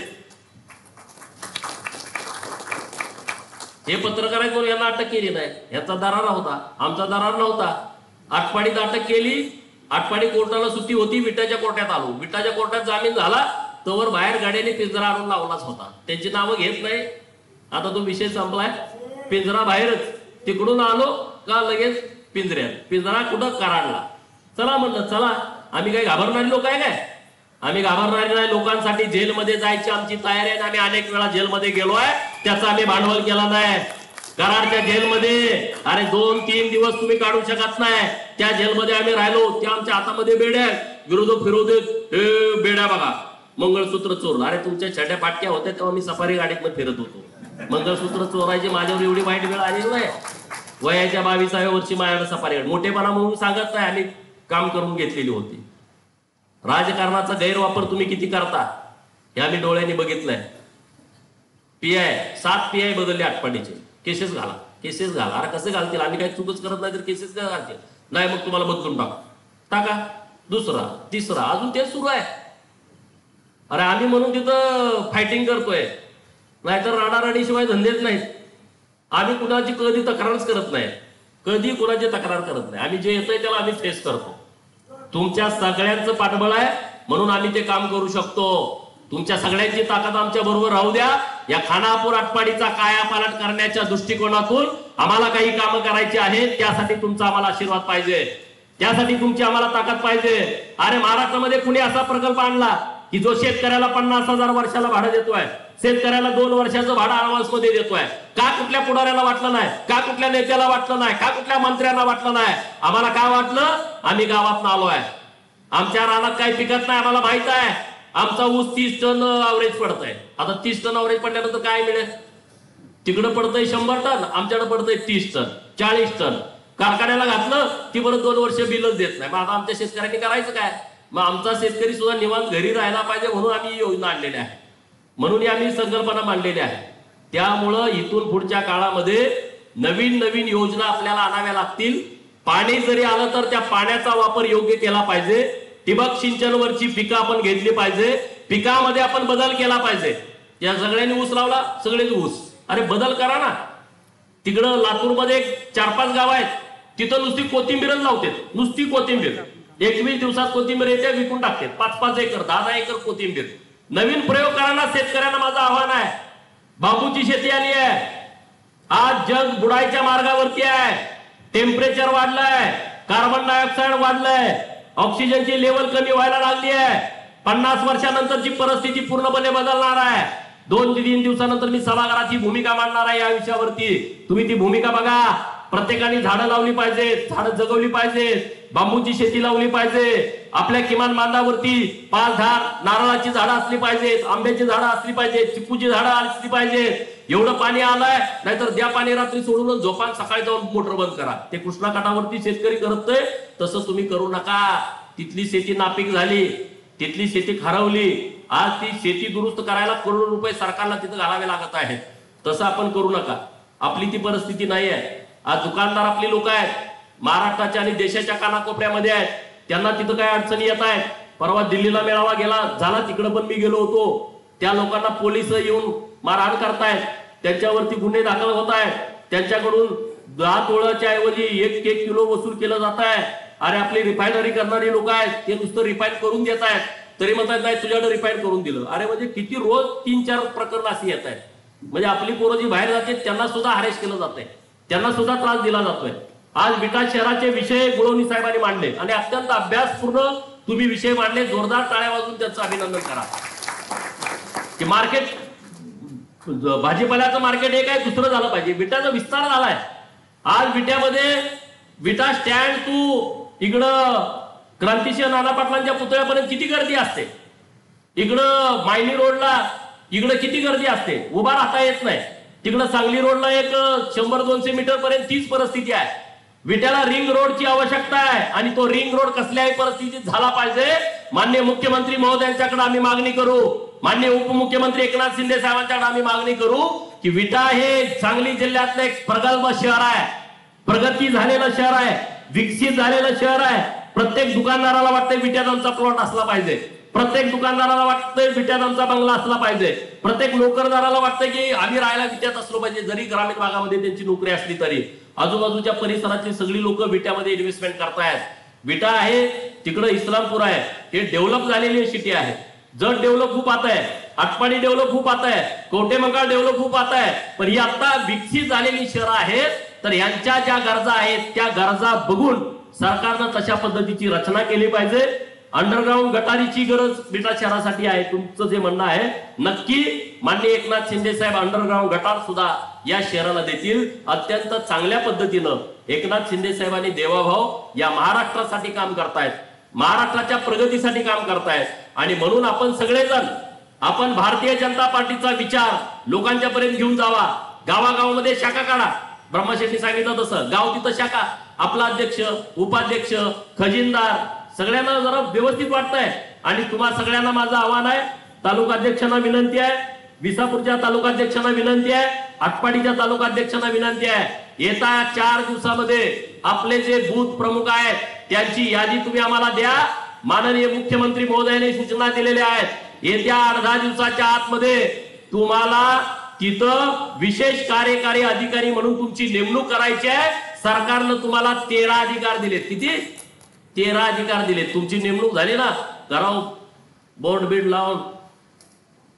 [SPEAKER 2] हे पत्रकार आहेत म्हणून यांना अटक केली नाही. याचा दरारा होता, आमचा दरार नव्हता. आटपाडीत अटक केली. आटपाडी कोर्टाला सुट्टी होती, विटाच्या कोर्टात आलो. विटाच्या कोर्टात जामीन झाला तोवर बाहेर गाड्याने पिंजरा आणून लावलाच होता. त्यांची नावं घेत नाही. आता तो विषय संपलाय. पिंजरा बाहेरच, तिकडून आलो का लगेच पिंजऱ्यात. पिंजरा कुठं? कराडला. चला म्हणलं, चला, आम्ही काही घाबरणारी लोक आहे काय? आम्ही घाबरणारी नाही. लोकांसाठी जेलमध्ये जायची आमची तयारी आहे. आम्ही अनेक वेळा जेलमध्ये गेलोय, त्याचा आम्ही भांडवल केला नाही. कराडच्या जेलमध्ये अरे 2-3 दिवस तुम्ही काढू शकत नाही. त्या जेलमध्ये आम्ही राहिलो. त्या आमच्या हातामध्ये बेड्या, विरोधक फिरवतेत, हे बेड्या बघा, मंगळसूत्र चोरलं. अरे तुमच्या छड्या फाटक्या होत्या तेव्हा मी सफारी गाडीत फिरत होतो. मंगळसूत्र चोरायची माझ्यावर एवढी वाईट वेळ आलेली नाही. वयाच्या 22व्या वर्षी माझ्याकडे सफारी गाडी, मोठेपणा म्हणून सांगत नाही, आम्ही काम करून घेतलेली होती. राजकारणाचा गैरवापर तुम्ही किती करता हे आम्ही डोळ्यांनी बघितलंय. पीआय 7 पीआय बदलले आटपाडीचे. केसेस घाला, केसेस घाला. अरे कसे घालतील? आम्ही काही चुकच करत नाही तर केसेस काय घालतील? नाही, मग तुम्हाला बदलून टाका. दुसरा, तिसरा, अजून तेच सुरू आहे. अरे आम्ही म्हणून तिथं फायटिंग करतोय, नाहीतर राडाराडीशिवाय धंदेच नाहीत. आम्ही कुणाची कधी तक्रारच करत नाही, कधी कुणाची तक्रार करत नाही. आम्ही जे येतोय त्याला आम्ही फेस करतो. तुमच्या सगळ्यांचं पाठबळ आहे म्हणून आम्ही ते काम करू शकतो. तुमच्या सगळ्यांची ताकद आमच्या बरोबर राहू द्या. या खानापूर आटपाडीचा कायापालट करण्याच्या दृष्टिकोनातून आम्हाला काही कामं करायची आहेत. त्यासाठी तुमचा आम्हाला आशीर्वाद पाहिजे, त्यासाठी तुमची आम्हाला ताकद पाहिजे. अरे महाराष्ट्रामध्ये कुणी असा प्रकल्प आणला की जो शेतकऱ्याला 50,000 वर्षाला भाडं देतोय, शेतकऱ्याला 2 वर्षाचं भाडं ऍडव्हान्स मध्ये देतोय? का कुठल्या पुढाऱ्याला वाटलं नाही? का कुठल्या नेत्याला वाटलं नाही? का कुठल्या मंत्र्यांना वाटलं नाही? आम्हाला काय वाटलं? आम्ही गावात आलोय, आमच्या रानात काही पिकत नाही, आम्हाला माहित आहे. आमचा ऊस 30 टन अवरेज पडतंय. आता 30 टन अवरेज पडल्यानंतर काय मिळेल? तिकडं पडतंय 100 टन, आमच्याकडे पडतंय 30 टन, 40 टन. कारखान्याला घातलं ती परत 2 वर्ष बिलच देत नाही. मग आता आमच्या शेतकऱ्यांनी करायचं काय? मग आमचा शेतकरी सुद्धा निवांत घरी राहायला पाहिजे म्हणून आम्ही योजना आणलेल्या आहे, म्हणून आम्ही संकल्पना मांडलेल्या आहे. त्यामुळं इथून पुढच्या काळामध्ये नवीन नवीन योजना आपल्याला आणाव्या लागतील. पाणी जरी आलं तर त्या पाण्याचा वापर योग्य केला पाहिजे. ठिबक सिंचनवरची पिकं आपण घेतली पाहिजे. पिकामध्ये आपण बदल केला पाहिजे. या सगळ्यांनी ऊस लावला, सगळेच ऊस. अरे बदल करा ना. तिकडं लातूरमध्ये 4-5 गाव आहेत, तिथं नुसती कोथिंबीरच लावतात, नुसती कोथिंबीर. 21 दिवसात कोथिंबीर येते, विकून टाकतात. 5-5 एकर 10-10 एकर कोथिंबीर. नवीन प्रयोग करणाऱ्या शेतकऱ्यांना माझं आव्हान आहे, बांबूची शेती आली आहे. आज जग बुडायच्या मार्गावरती आहे. टेम्परेचर वाढलंय, कार्बन डायऑक्साईड वाढलंय, ऑक्सिजनची लेवल कमी व्हायला लागली आहे. 50 वर्षानंतरची परिस्थिती पूर्णपणे बदलणार आहे. 2-3 दिवसानंतर मी सभागृहाची भूमिका मांडणार आहे या विषयावरती. तुम्ही ती भूमिका बघा. प्रत्येकाने झाडं लावली पाहिजेत, झाडं जगवली पाहिजेत, बांबूची शेती लावली पाहिजे. आपल्या किमान बांधावरती 5-10 नारळाची झाडं असली पाहिजेत, आंब्याची झाडं असली पाहिजेत, चिकूची झाडं असली पाहिजेत. एवढं पाणी आलंय, नाहीतर द्या पाणी रात्री सोडून झोपान, सकाळी जाऊन मोटर बंद करा. ते कृष्णा काठावरती शेतकरी करतोय, तसं तुम्ही करू नका. तिथली शेती नापीक झाली, तिथली शेती खारवली. आज ती शेती दुरुस्त करायला करोड रुपये सरकारला तिथं घालावे लागत आहेत. तसं आपण करू नका. आपली ती परिस्थिती नाही आहे. आज दुकानदार आपली लोक आहेत, महाराष्ट्राच्या आणि देशाच्या कानाकोपऱ्यामध्ये आहेत, त्यांना तिथं काय अडचणी येत आहेत. परवा दिल्लीला मेळावा गेला झाला, तिकडे पण मी गेलो होतो. त्या लोकांना पोलिस येऊन मारहाण करतायत, त्यांच्यावरती गुन्हे दाखल होत आहेत, त्यांच्याकडून 10 तोळ्याच्या ऐवजी 1 किलो वसूल केलं जात आहे. अरे आपली रिफायनरी करणारी लोक आहेत, ते नुसतं रिफाईन करून देत आहेत, तरी म्हणतात नाही तुझ्याकडे रिफाईन करून दिलं. अरे म्हणजे किती रोज 3-4 प्रकरण अशी येत आहेत. म्हणजे आपली पोरं जी बाहेर जाते त्यांना सुद्धा हॅरेस केलं जात आहे, त्यांना सुद्धा त्रास दिला जातोय. आज विटा शहराचे विषय गुळवणी साहेबांनी मांडले आणि अत्यंत अभ्यासपूर्ण तुम्ही विषय मांडले. जोरदार टाळ्या वाजून त्यांचं अभिनंदन करा. की मार्केट, भाजीपाल्याचं मार्केट एक आहे, दुसरं झालं पाहिजे. विटाचा विस्तार झालाय. आज विट्यामध्ये विटा स्टँड टू इकडं क्रांतिसिंह नाना पाटलांच्या पुतळ्यापर्यंत किती गर्दी असते. इकडं मायनी रोडला इकडं किती गर्दी असते, उभा राहता येत नाही. तिकडं सांगली रोडला एक 100-200 मीटर पर्यंत तीच परिस्थिती आहे. विट्याला रिंग रोडची आवश्यकता आहे आणि तो रिंग रोड कसल्याही परिस्थितीत झाला पाहिजे. माननीय मुख्यमंत्री महोदयांच्याकडे आम्ही मागणी करू, माननीय उपमुख्यमंत्री एकनाथ शिंदे साहेबांच्याकडे आम्ही मागणी करू की विटा हे सांगली जिल्ह्यातलं एक प्रगल्भ शहर आहे, प्रगती झालेलं शहर आहे, विकसित झालेलं शहर आहे. प्रत्येक दुकानदाराला वाटतंय विट्यात आमचा प्लॉट असला पाहिजे, प्रत्येक दुकानदाराला वाटतंय विट्यात आमचा बंगला असला पाहिजे, प्रत्येक नोकरदाराला वाटतंय की आम्ही राहायला विट्यात असलो पाहिजे. जरी ग्रामीण भागामध्ये त्यांची नोकरी असली तरी आजूबाजूच्या परिसरातली सगळी लोक विट्यामध्ये इन्व्हेस्टमेंट करतायत. विटा आहे, तिकडे इस्लामपूर आहे, हे डेव्हलप झालेली सिटी आहे. जत डेव्हलप खूप आता आहे, आटपाडी डेव्हलप खूप आता आहे, कवठेमंकाळ डेव्हलप खूप आता आहे. पण ही आता विकसित झालेली शहरं आहेत, तर यांच्या ज्या गरजा आहेत त्या गरजा बघून सरकारनं तशा पद्धतीची रचना केली पाहिजे. अंडरग्राऊंड गटारीची गरज विटा शहरासाठी आहे. तुमचं जे म्हणणं आहे नक्की माननीय एकनाथ शिंदे साहेब अंडरग्राऊंड गटार सुद्धा या शहराला देतील. अत्यंत चांगल्या पद्धतीनं एकनाथ शिंदे साहेबांनी देवाभाव या महाराष्ट्रासाठी काम करतायत, महाराष्ट्राच्या प्रगतीसाठी काम करतायत. आणि म्हणून आपण सगळेजण आपण भारतीय जनता पार्टीचा विचार लोकांच्या पर्यंत घेऊन जावा. गावागावामध्ये शाखा काढा. ब्रह्मशेट्टी सांगितलं तसं गाव तिथं शाखा, आपला अध्यक्ष, उपाध्यक्ष, खजिनदार सगळ्यांना जरा व्यवस्थित वाटतंय. आणि तुम्हाला सगळ्यांना माझं आव्हान आहे, तालुकाध्यक्षांना विनंती आहे, विसापूरच्या तालुकाध्यक्षांना विनंती आहे, आटपाडीच्या तालुकाध्यक्षांना विनंती आहे, येत्या 4 दिवसामध्ये आपले जे बूथ प्रमुख आहेत त्यांची यादी तुम्ही आम्हाला द्या. माननीय मुख्यमंत्री महोदयांनी सूचना दिलेल्या आहेत. येत्या 10 दिवसाच्या आतमध्ये तुम्हाला तिथं विशेष कार्यकारी अधिकारी म्हणून तुमची नेमणूक करायची आहे. सरकारनं तुम्हाला 13 अधिकार दिलेत. किती? 13 अधिकार दिलेत. तुमची नेमणूक झाली ना, घरावर बोर्ड बीड लावून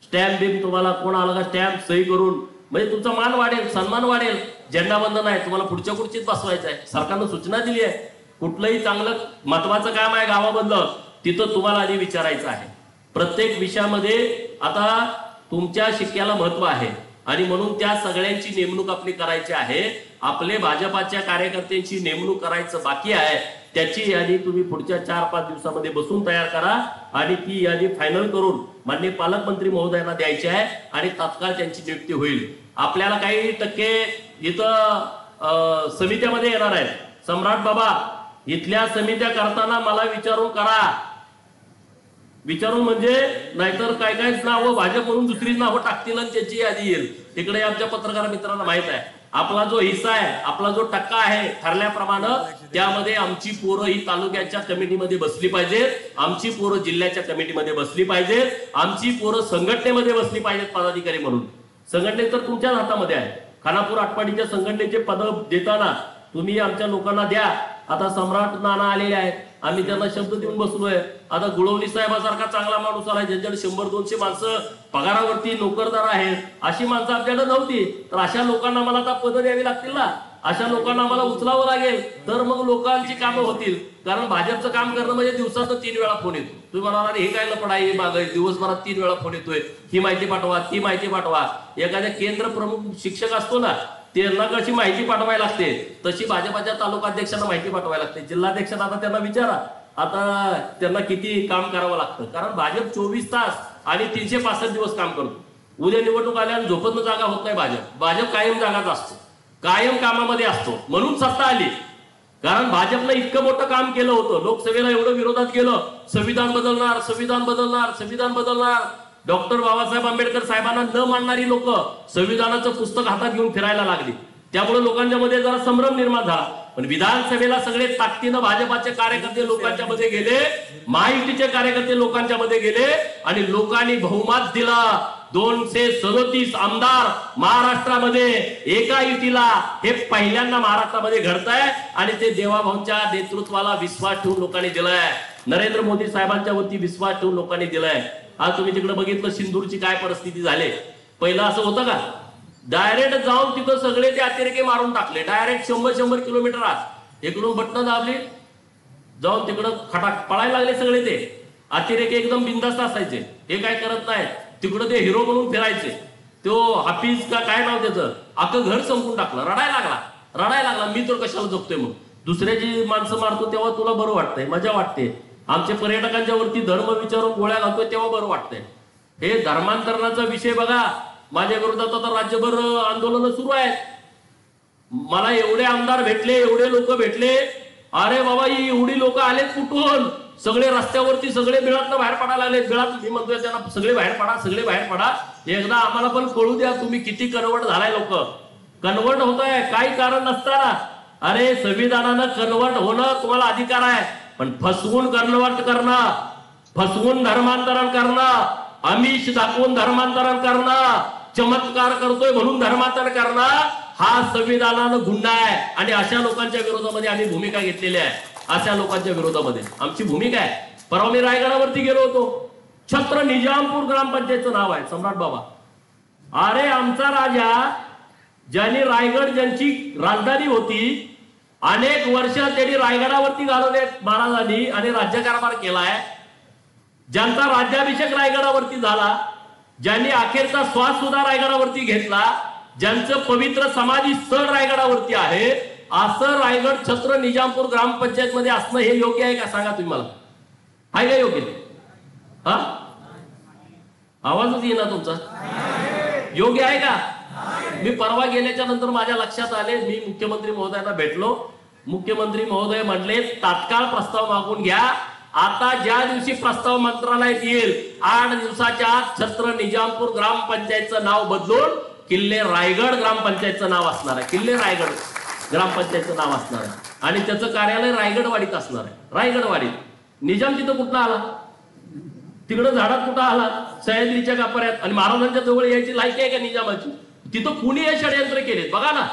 [SPEAKER 2] स्टॅम्प बिम तुम्हाला कोण आला का स्टॅम्प सही करून, म्हणजे तुमचा मान वाढेल, सन्मान वाढेल. झेंडाबंधन आहे, तुम्हाला पुढच्या खुर्चीत बसवायचं आहे. सरकारनं सूचना दिली आहे. कुठलंही चांगलं महत्वाचं काम आहे गावामधलं, तिथं तुम्हाला आधी विचारायचं आहे. प्रत्येक विषयामध्ये आता तुमच्या शिक्क्याला महत्व आहे आणि म्हणून त्या सगळ्यांची नेमणूक आपली करायची आहे. आपले भाजपाच्या कार्यकर्त्यांची नेमणूक करायचं बाकी आहे. त्याची यादी तुम्ही पुढच्या 4-5 दिवसामध्ये बसून तयार करा आणि ती यादी फायनल करून माननीय पालकमंत्री महोदयांना द्यायची आहे आणि तात्काळ त्यांची नियुक्ती होईल. आपल्याला काही टक्के इथं समित्यामध्ये येणार आहेत. सम्राट बाबा, इथल्या समित्या करताना मला विचारून करा. विचारून म्हणजे नाहीतर काय काय नावं भाजप म्हणून दुसरी नावं टाकतील आणि त्याची यादी येईल. तिकडे आमच्या पत्रकार मित्रांना माहित आहे, आपला जो हिस्सा आहे, आपला जो टक्का आहे ठरल्याप्रमाणे त्यामध्ये आमची पोरं ही तालुक्याच्या कमिटीमध्ये बसली पाहिजेत, आमची पोरं जिल्ह्याच्या कमिटीमध्ये बसली पाहिजेत, आमची पोरं संघटनेमध्ये बसली पाहिजेत पदाधिकारी म्हणून. संघटने तर तुमच्याच हातामध्ये आहे. खानापूर आटपाडीच्या संघटनेचे पद देताना तुम्ही आमच्या लोकांना द्या. आता सम्राट नाना आलेले आहेत, आम्ही त्यांना शब्द देऊन बसलोय. आता गुळवणी साहेबासारखा चांगला माणूस आलाय, ज्यांच्याकडे 100-200 माणसं पगारावरती नोकरदार आहेत, अशी माणसं आपल्याकडे नव्हती. तर अशा लोकांना मला आता पदं द्यावी लागतील ना, अशा लोकांना मला उचलावं लागेल, तर मग लोकांची कामं होतील. कारण भाजपचं काम करणं म्हणजे दिवसात 3 वेळा फोन येतो. तुम्ही म्हणाला हे काय लपड आहे मागे, दिवसभरात 3 वेळा फोन येतोय, ही माहिती पाठवा, ती माहिती पाठवा. एखाद्या केंद्र प्रमुख शिक्षक असतो ना, त्यांना कशी माहिती पाठवायला लागते, तशी भाजपाच्या तालुकाध्यक्षांना माहिती पाठवायला लागते. जिल्हाध्यक्षांना आता त्यांना विचारा, आता त्यांना किती काम करावं लागतं. कारण भाजप 24 तास आणि 365 दिवस काम करतो. उद्या निवडणूक आल्याने झोपतनं जागा होत नाही. भाजप कायम जागाच असतो, कायम कामामध्ये असतो. म्हणून सत्ता आली. कारण भाजपनं इतकं मोठं काम केलं होतं, लोकसभेला एवढं विरोधात केलं, संविधान बदलणार, संविधान बदलणार, संविधान बदलणार. डॉक्टर बाबासाहेब आंबेडकर साहेबांना न मानणारी लोक संविधानाचं पुस्तक हातात घेऊन फिरायला लागली. त्यामुळे लोकांच्या मध्ये जरा संभ्रम निर्माण झाला. पण विधानसभेला सगळे ताकदीनं भाजपाचे कार्यकर्ते लोकांच्या मध्ये गेले, महायुतीचे कार्यकर्ते लोकांच्या मध्ये गेले आणि लोकांनी बहुमत दिला. 237 आमदार महाराष्ट्रामध्ये एका युतीला, हे पहिल्यांदा महाराष्ट्रामध्ये घडतंय आणि ते देवाभाऊंच्या नेतृत्वाला विश्वास ठेवून लोकांनी दिलाय. नरेंद्र मोदी साहेबांच्या वरती विश्वास ठेवून लोकांनी दिलाय. आज तुम्ही तिकडे बघितलं सिंदूरची काय परिस्थिती झाली. पहिलं असं होतं का? डायरेक्ट जाऊन तिथं सगळे ते अतिरेकी मारून टाकले. डायरेक्ट 100 किलोमीटर आज इकडून बटणं दाबली, जाऊन तिकडं खटाक पळायला लागले सगळे. ते अतिरेकी एकदम बिनधास्त असायचे, हे काय करत नाही. तिकडं ते हिरो म्हणून फिरायचे. तो हाफिज का काय नाव त्याचं, अख्खं घर संपून टाकलं. रडायला लागला मी तर कशाला जगतोय. मग दुसऱ्याची माणसं मारतो तेव्हा तुला बरं वाटतंय, मजा वाटते. आमच्या पर्यटकांच्या वरती धर्म विचारून गोळ्या घालतोय तेव्हा बरं वाटतंय. हे धर्मांतरणाचा विषय बघा, माझ्या विरोधात आता राज्यभर आंदोलन सुरू आहेत. मला एवढे आमदार भेटले, एवढे लोक भेटले. अरे बाबा, एवढी लोक आलेत कुठून? सगळे रस्त्यावरती, सगळे बिळातनं बाहेर पडायला लागले. बिळात मी म्हणतोय त्यांना सगळे बाहेर पडा, सगळे बाहेर पडा. एकदा आम्हाला पण कळू द्या तुम्ही किती कन्वर्ट झालाय. लोक कन्वर्ट होत आहे काही कारण नसताना. अरे संविधानानं कन्वर्ट होणं तुम्हाला अधिकार आहे, पण फसवून कन्वर्ट करणं, फसवून धर्मांतरण करणं, आमिष दाखवून धर्मांतरण करणं, चमत्कार करतोय म्हणून धर्मांतरण करणं, हा संविधानानं गुन्हा आहे. आणि अशा लोकांच्या विरोधामध्ये आम्ही भूमिका घेतलेली आहे. अशा लोकांच्या विरोधामध्ये आमची भूमिका आहे. परवा मी रायगडावरती गेलो होतो. छत्र निजामपूर ग्रामपंचायतचं नाव आहे, सम्राट बाबा. अरे आमचा राजा, ज्यांनी रायगड ज्यांची राजधानी होती, अनेक वर्ष त्यांनी रायगडावरती घालवलेत महाराजांनी आणि राज्यकारभार केलाय. ज्यांचा राज्याभिषेक रायगडावरती झाला, ज्यांनी अखेरचा श्वास सुद्धा रायगडावरती घेतला, ज्यांचं पवित्र समाधी स्थळ रायगडावरती आहे, असं रायगड छत्र निजामपूर ग्रामपंचायत मध्ये असणं हे योग्य आहे का? सांगा तुम्ही मला, आहे का योग्य? हा, आवाजच येईना तुमचा. योग्य आहे का? मी परवा गेल्याच्या नंतर माझ्या लक्षात आले, मी मुख्यमंत्री महोदयांना भेटलो. मुख्यमंत्री महोदय म्हणले तात्काळ प्रस्ताव मागून घ्या. आता ज्या दिवशी प्रस्ताव मंत्रालयात येईल, 8 दिवसाच्या आत छत्र निजामपूर ग्रामपंचायतचं नाव बदलून किल्ले रायगड ग्रामपंचायतचं नाव असणार आहे. किल्ले रायगड ग्रामपंचायतचं नाव असणार आहे आणि त्याचं कार्यालय रायगडवाडीत असणार आहे. रायगडवाडीत. निजाम तिथं कुठं आला? तिकडं झाडात कुठं आला? सह्याद्रीच्या कापर्यात. आणि महाराजांच्या जवळ यायची लायकी आहे का निजामाची? तिथं कुणी हे षडयंत्र केले बघा ना.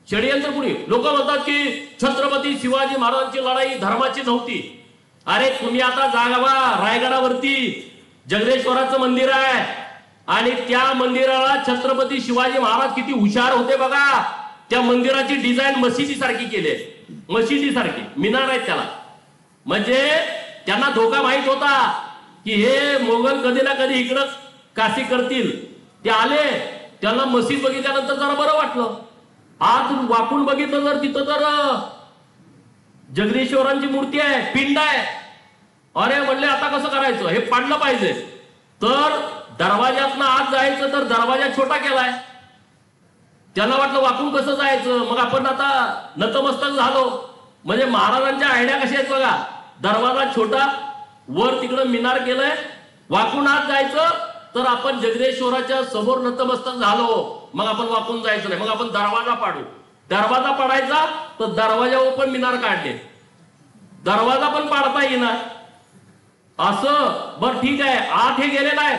[SPEAKER 2] षडयंत्र कुणी? लोक म्हणतात की छत्रपती शिवाजी महाराजांची लढाई धर्माची नव्हती. अरे तुम्ही आता जागावा, रायगडावरती जगदेश्वराचं मंदिर आहे आणि त्या मंदिराला छत्रपती शिवाजी महाराज किती हुशार होते बघा. त्या मंदिराची डिझाईन मशिदीसारखी केली, मशिदीसारखी मिनार आहेत त्याला. म्हणजे त्यांना धोका माहित होता की हे मोगल कधी ना कधी इकडं काशी करतील. ते आले, त्यांना मशीद बघितल्यानंतर जरा बरं वाटलं. आज वाकून बघितलं तर तिथं तर जगदीश्वरांची मूर्ती आहे, पिंड आहे. अरे म्हणले आता कसं करायचं? हे पाडलं पाहिजे. तर दरवाजातनं आत जायचं तर दरवाजा छोटा केलाय. त्यांना वाटलं वाकून कसं जायचं, मग आपण आता नतमस्तक झालो. म्हणजे महाराजांच्या आयडिया कशा आहेत बघा. दरवाजा छोटा, वर तिकडं मिनार केलंय, वाकून आत जायचं तर आपण जगदेश्वराच्या समोर नतमस्तक झालो, मग आपण वाकून जायचं नाही, मग आपण दरवाजा पाडू. दरवाजा पाडायचा तर दरवाजावर पण मिनार काढले, दरवाजा पण पाडता येईना. असं बरं ठीक आहे, आत हे गेले नाही.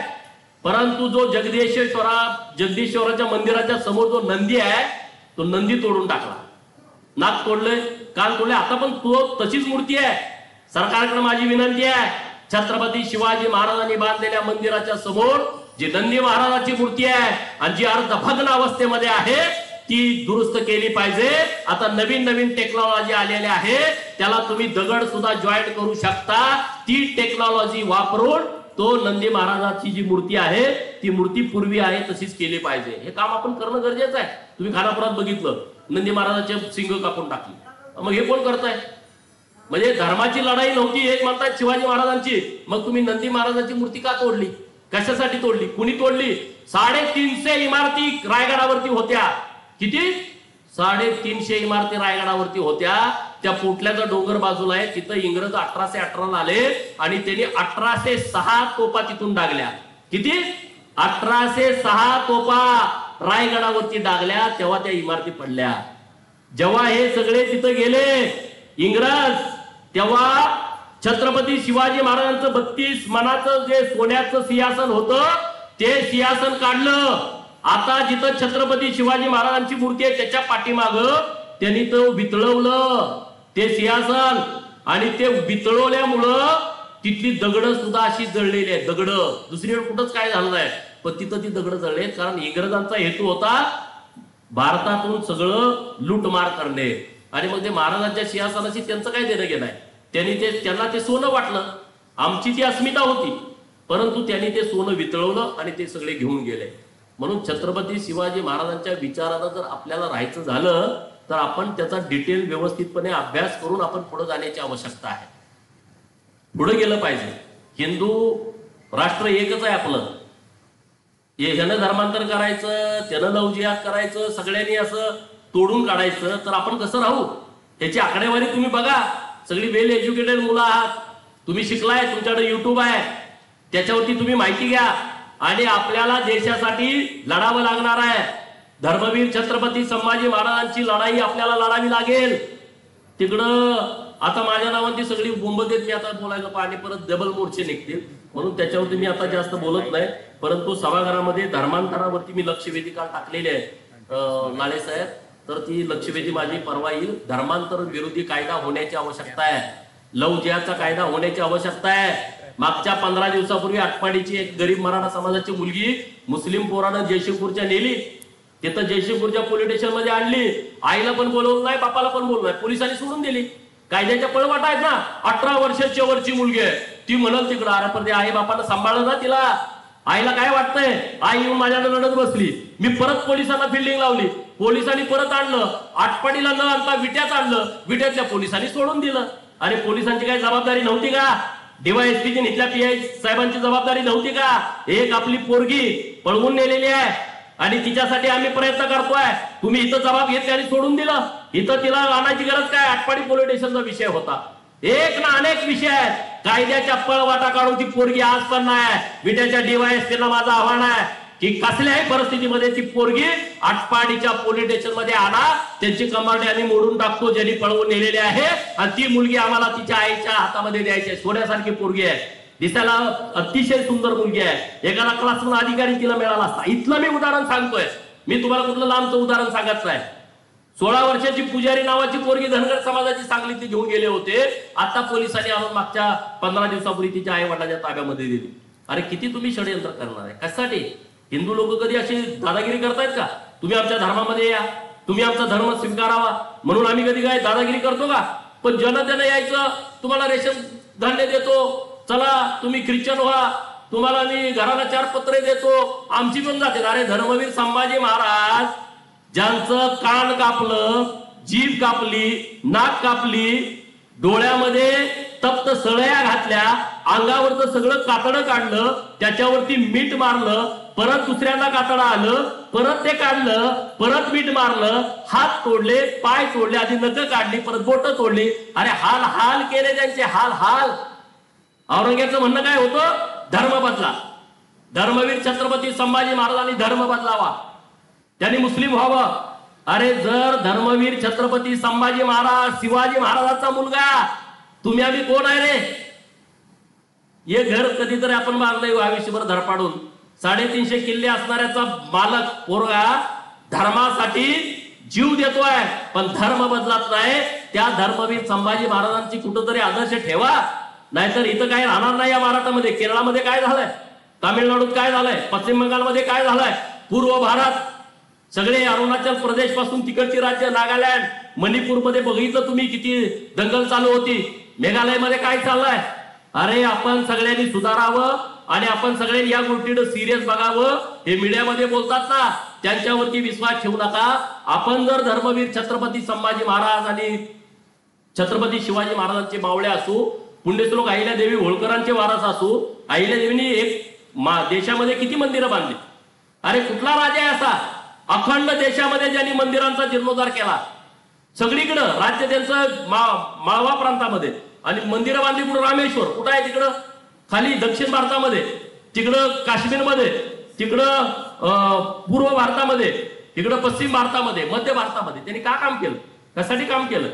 [SPEAKER 2] परंतु जो जगदीश्वराच्या मंदिराच्या समोर जो नंदी आहे तो नंदी तोडून टाकला, नाक तोडले, कान तोडले. आता पण तो तशीच मूर्ती आहे. सरकारकडे माझी विनंती आहे, छत्रपती शिवाजी महाराजांनी बांधलेल्या मंदिराच्या समोर जी नंदी महाराजाची मूर्ती आहे आणि जी अर्धभग्न अवस्थेमध्ये आहे ती दुरुस्त केली पाहिजे. आता नवीन नवीन टेक्नॉलॉजी आलेली आहे, त्याला तुम्ही दगड सुद्धा जॉईंट करू शकता. ती टेक्नॉलॉजी वापरून तो नंदी महाराजाची जी मूर्ती आहे ती मूर्ती पूर्वी आहे तशीच केली पाहिजे. हे काम आपण करणं गरजेचं आहे. तुम्ही खानापुरात बघितलं, नंदी महाराजाचे सिंग कापून टाकली. मग हे कोण करताय? म्हणजे धर्माची लढाई नव्हती एक म्हणतात शिवाजी महाराजांची, मग तुम्ही नंदी महाराजांची मूर्ती का तोडली? कशासाठी तोडली? कुणी तोडली? 350 इमारती रायगडावरती होत्या. किती? 350 इमारती रायगडावरती होत्या. त्या पोटल्याचा डोंगर बाजूला आहे, तिथं इंग्रज 1818 ला आले आणि त्यांनी 1806 तोफा तिथून डागल्या. किती? 1806 तोफा रायगडावरती डागल्या, तेव्हा त्या इमारती पडल्या. जेव्हा हे सगळे तिथं गेले इंग्रज, तेव्हा छत्रपती शिवाजी महाराजांचं 32 मनाचं जे सोन्याचं सिंहासन होतं ते सिंहासन काढलं. आता जिथं छत्रपती शिवाजी महाराजांची मूर्ती आहे त्याच्या पाठीमाग त्यांनी तो वितळवलं ते सिंहासन, आणि ते वितळवल्यामुळं तिथली दगड सुद्धा अशी जळलेली आहे. दगड दुसरीकडे कुठंच काय झालं नाही, पण तिथं ती दगड जळले. कारण इंग्रजांचा हेतू होता भारतातून सगळं लूटमार करणे. आणि मग ते महाराजांच्या सिंहासनाशी त्यांचं काय देणं घेणं आहे? त्यांना ते सोनं वाटलं, आमची ती अस्मिता होती, परंतु त्यांनी ते सोनं वितळवलं आणि ते सगळे घेऊन गेले. म्हणून छत्रपती शिवाजी महाराजांच्या विचारानं जर आपल्याला राहायचं झालं तर आपण त्याचा डिटेल व्यवस्थितपणे अभ्यास करून आपण पुढे जाण्याची आवश्यकता आहे. पुढे गेलं पाहिजे. हिंदू राष्ट्र एकच आहे आपलं. ह्यानं धर्मांतर करायचं, त्यानं लवजिहाद करायचं, सगळ्यांनी असं तोडून काढायचं तर आपण कसं राहू? याची आकडेवारी तुम्ही बघा. सगळी वेल एज्युकेटेड मुलं आहात, तुम्ही शिकलाय, तुमच्याकडे युट्यूब आहे, त्याच्यावरती तुम्ही माहिती घ्या. आणि आपल्याला देशासाठी लढावं लागणार आहे. धर्मवीर छत्रपती संभाजी महाराजांची लढाई आपल्याला लढावी लागेल. तिकडं आता माझ्या नावाची सगळी बोंब देत मी आता बोलायला पाणी परत डबल मोर्चे निघतील, म्हणून त्याच्यावरती मी आता जास्त बोलत नाही. परंतु सभागृहामध्ये धर्मांतरावरती मी लक्षवेधिका टाकलेली आहे नाळे साहेब, तर ती लक्षवेधी माझी परवा येईल. धर्मांतर विरोधी कायदा होण्याची आवश्यकता आहे, लव जिहादचा कायदा होण्याची आवश्यकता आहे. मागच्या 15 दिवसापूर्वी आटपाडीची एक गरीब मराठा समाजाची मुलगी मुस्लिम पोरानं जयशिंगपूरच्या नेली, तिथं जयशिंगपूरच्या पोलीस स्टेशन मध्ये आणली. आईला पण बोलवलं नाही, बापाला पण बोलवलं नाही, पोलिसांनी सोडून दिली. कायद्याच्या पळवाट आहेत ना. 18 वर्षाची वरची मुलगी आहे, ती म्हणल तिकडं, अरे पण आई बापानं सांभाळलं ना तिला. आईला काय वाटतंय? आई येऊन माझ्याकडे लढत बसली, मी परत पोलिसांना फिल्डिंग लावली, पोलिसांनी परत आणलं, आटपाडीला न आणता विट्यात आणलं, विट्यातल्या पोलिसांनी सोडून दिलं. अरे पोलिसांची काही जबाबदारी नव्हती का? डीवायएसपीची इथल्या पीआय साहेबांची जबाबदारी नव्हती का? एक आपली पोरगी पळवून नेलेली आहे आणि तिच्यासाठी आम्ही प्रयत्न करतोय, तुम्ही इथं जबाब घेतले आणि सोडून दिलं. इथं तिला आणायची गरज काय? आटपाडी पोलीस स्टेशनचा विषय होता. एक ना अनेक विषय आहेत. कायद्याच्या पळवाटा काढून ती पोरगी आज पण नाही. विट्याच्या डीवायएसपीला माझं आव्हान आहे की कसल्याही परिस्थितीमध्ये ती पोरगी आटपाडीच्या पोलीस स्टेशन मध्ये आणा, त्यांची कमांड आम्ही मोडून टाकतो ज्यांनी पळवून नेलेले आहे, आणि ती मुलगी आम्हाला तिच्या आईच्या हातामध्ये द्यायची आहे. सोन्यासारखी पोरगी आहे, दिसायला अतिशय सुंदर मुलगी आहे. एखादा क्लासरूम अधिकारी तिला मिळाला असता. इथलं मी उदाहरण सांगतोय, मी तुम्हाला कुठलं लांबचं उदाहरण सांगत नाही. 16 वर्षाची पुजारी नावाची पोरगी धनगर समाजाची सांगलीत घेऊन गेले होते. आता पोलिसांनी आणून मागच्या 15 दिवसापूर्वी तिच्या आई वडिलांच्या ताब्यामध्ये दिली. अरे किती तुम्ही षडयंत्र करणार आहे? कशासाठी? हिंदू लोक कधी अशी दादागिरी करतायत का? तुम्ही आमच्या धर्मामध्ये या, तुम्ही आमचा धर्म स्वीकारावा म्हणून आम्ही कधी काय दादागिरी करतो का? पण जनतेनं यायचं, तुम्हाला रेशन धान्य देतो, चला तुम्ही ख्रिश्चन व्हा, तुम्हाला मी घराला 4 पत्रे देतो, आमची पण जाते. अरे धर्मवीर संभाजी महाराज ज्यांचं कान कापलं, जीभ कापली, नाक कापली, डोळ्यामध्ये तप्त सळया घातल्या, अंगावरचं सगळं कातडं काढलं, त्याच्यावरती मीठ मारलं, परत दुसऱ्यांदा कातडं आलं, परत ते काढलं, परत मीठ मारलं, हात तोडले, पाय तोडले, आधी नख काढली, परत बोट तोडली. अरे हाल हाल केले त्यांचे, हाल हाल. औरंगजेबाचं म्हणणं काय होतं? धर्म बदला. धर्मवीर छत्रपती संभाजी महाराजांनी धर्म बदलावा, त्यांनी मुस्लिम व्हावं. अरे जर धर्मवीर छत्रपती संभाजी महाराज शिवाजी महाराजांचा मुलगा, तुम्ही आम्ही कोण आहे रे? हे घर कधीतरी आपण बांधलंय आयुष्यभर धडपाडून, 350 किल्ले असणाऱ्याचा मालक पोरगा धर्मासाठी जीव देतोय, पण धर्म बदलत नाही. त्या धर्मवीर संभाजी महाराजांची कुठंतरी आदर्श ठेवा, नाहीतर इथं काय राहणार नाही. या महाराष्ट्रामध्ये केरळामध्ये काय झालंय, तामिळनाडूत काय झालंय, पश्चिम बंगालमध्ये काय झालंय, पूर्व भारत सगळे अरुणाचल प्रदेश पासून तिकडची राज्य, नागालँड, मणिपूरमध्ये बघितलं तुम्ही किती दंगल चालू होती. मेघालयमध्ये काय चाललंय. अरे आपण सगळ्यांनी सुधारावं आणि आपण सगळ्यांनी या गोष्टीकडे सिरियस बघावं. हे मीडियामध्ये बोलतात ना, त्यांच्यावरती विश्वास ठेवू नका. आपण जर धर्मवीर छत्रपती संभाजी महाराज आणि छत्रपती शिवाजी महाराजांचे मावळे असू, पुण्यश्लोक अहिल्यादेवी होळकरांचे वारस असू, अहिल्यादेवींनी देशामध्ये किती मंदिरं बांधली. अरे कुठला राजा आहे असा अखंड देशामध्ये ज्यांनी मंदिरांचा जीर्णोद्धार केला. सगळीकडं राज्य त्यांचं माळवा प्रांतामध्ये, आणि मंदिरं बांधली कुठं, रामेश्वर कुठं आहे तिकडं खाली दक्षिण भारतामध्ये, तिकडं काश्मीरमध्ये, तिकडं पूर्व भारतामध्ये, तिकडं पश्चिम भारतामध्ये, मध्य भारतामध्ये. त्यांनी का काम केलं, कशासाठी काम केलं.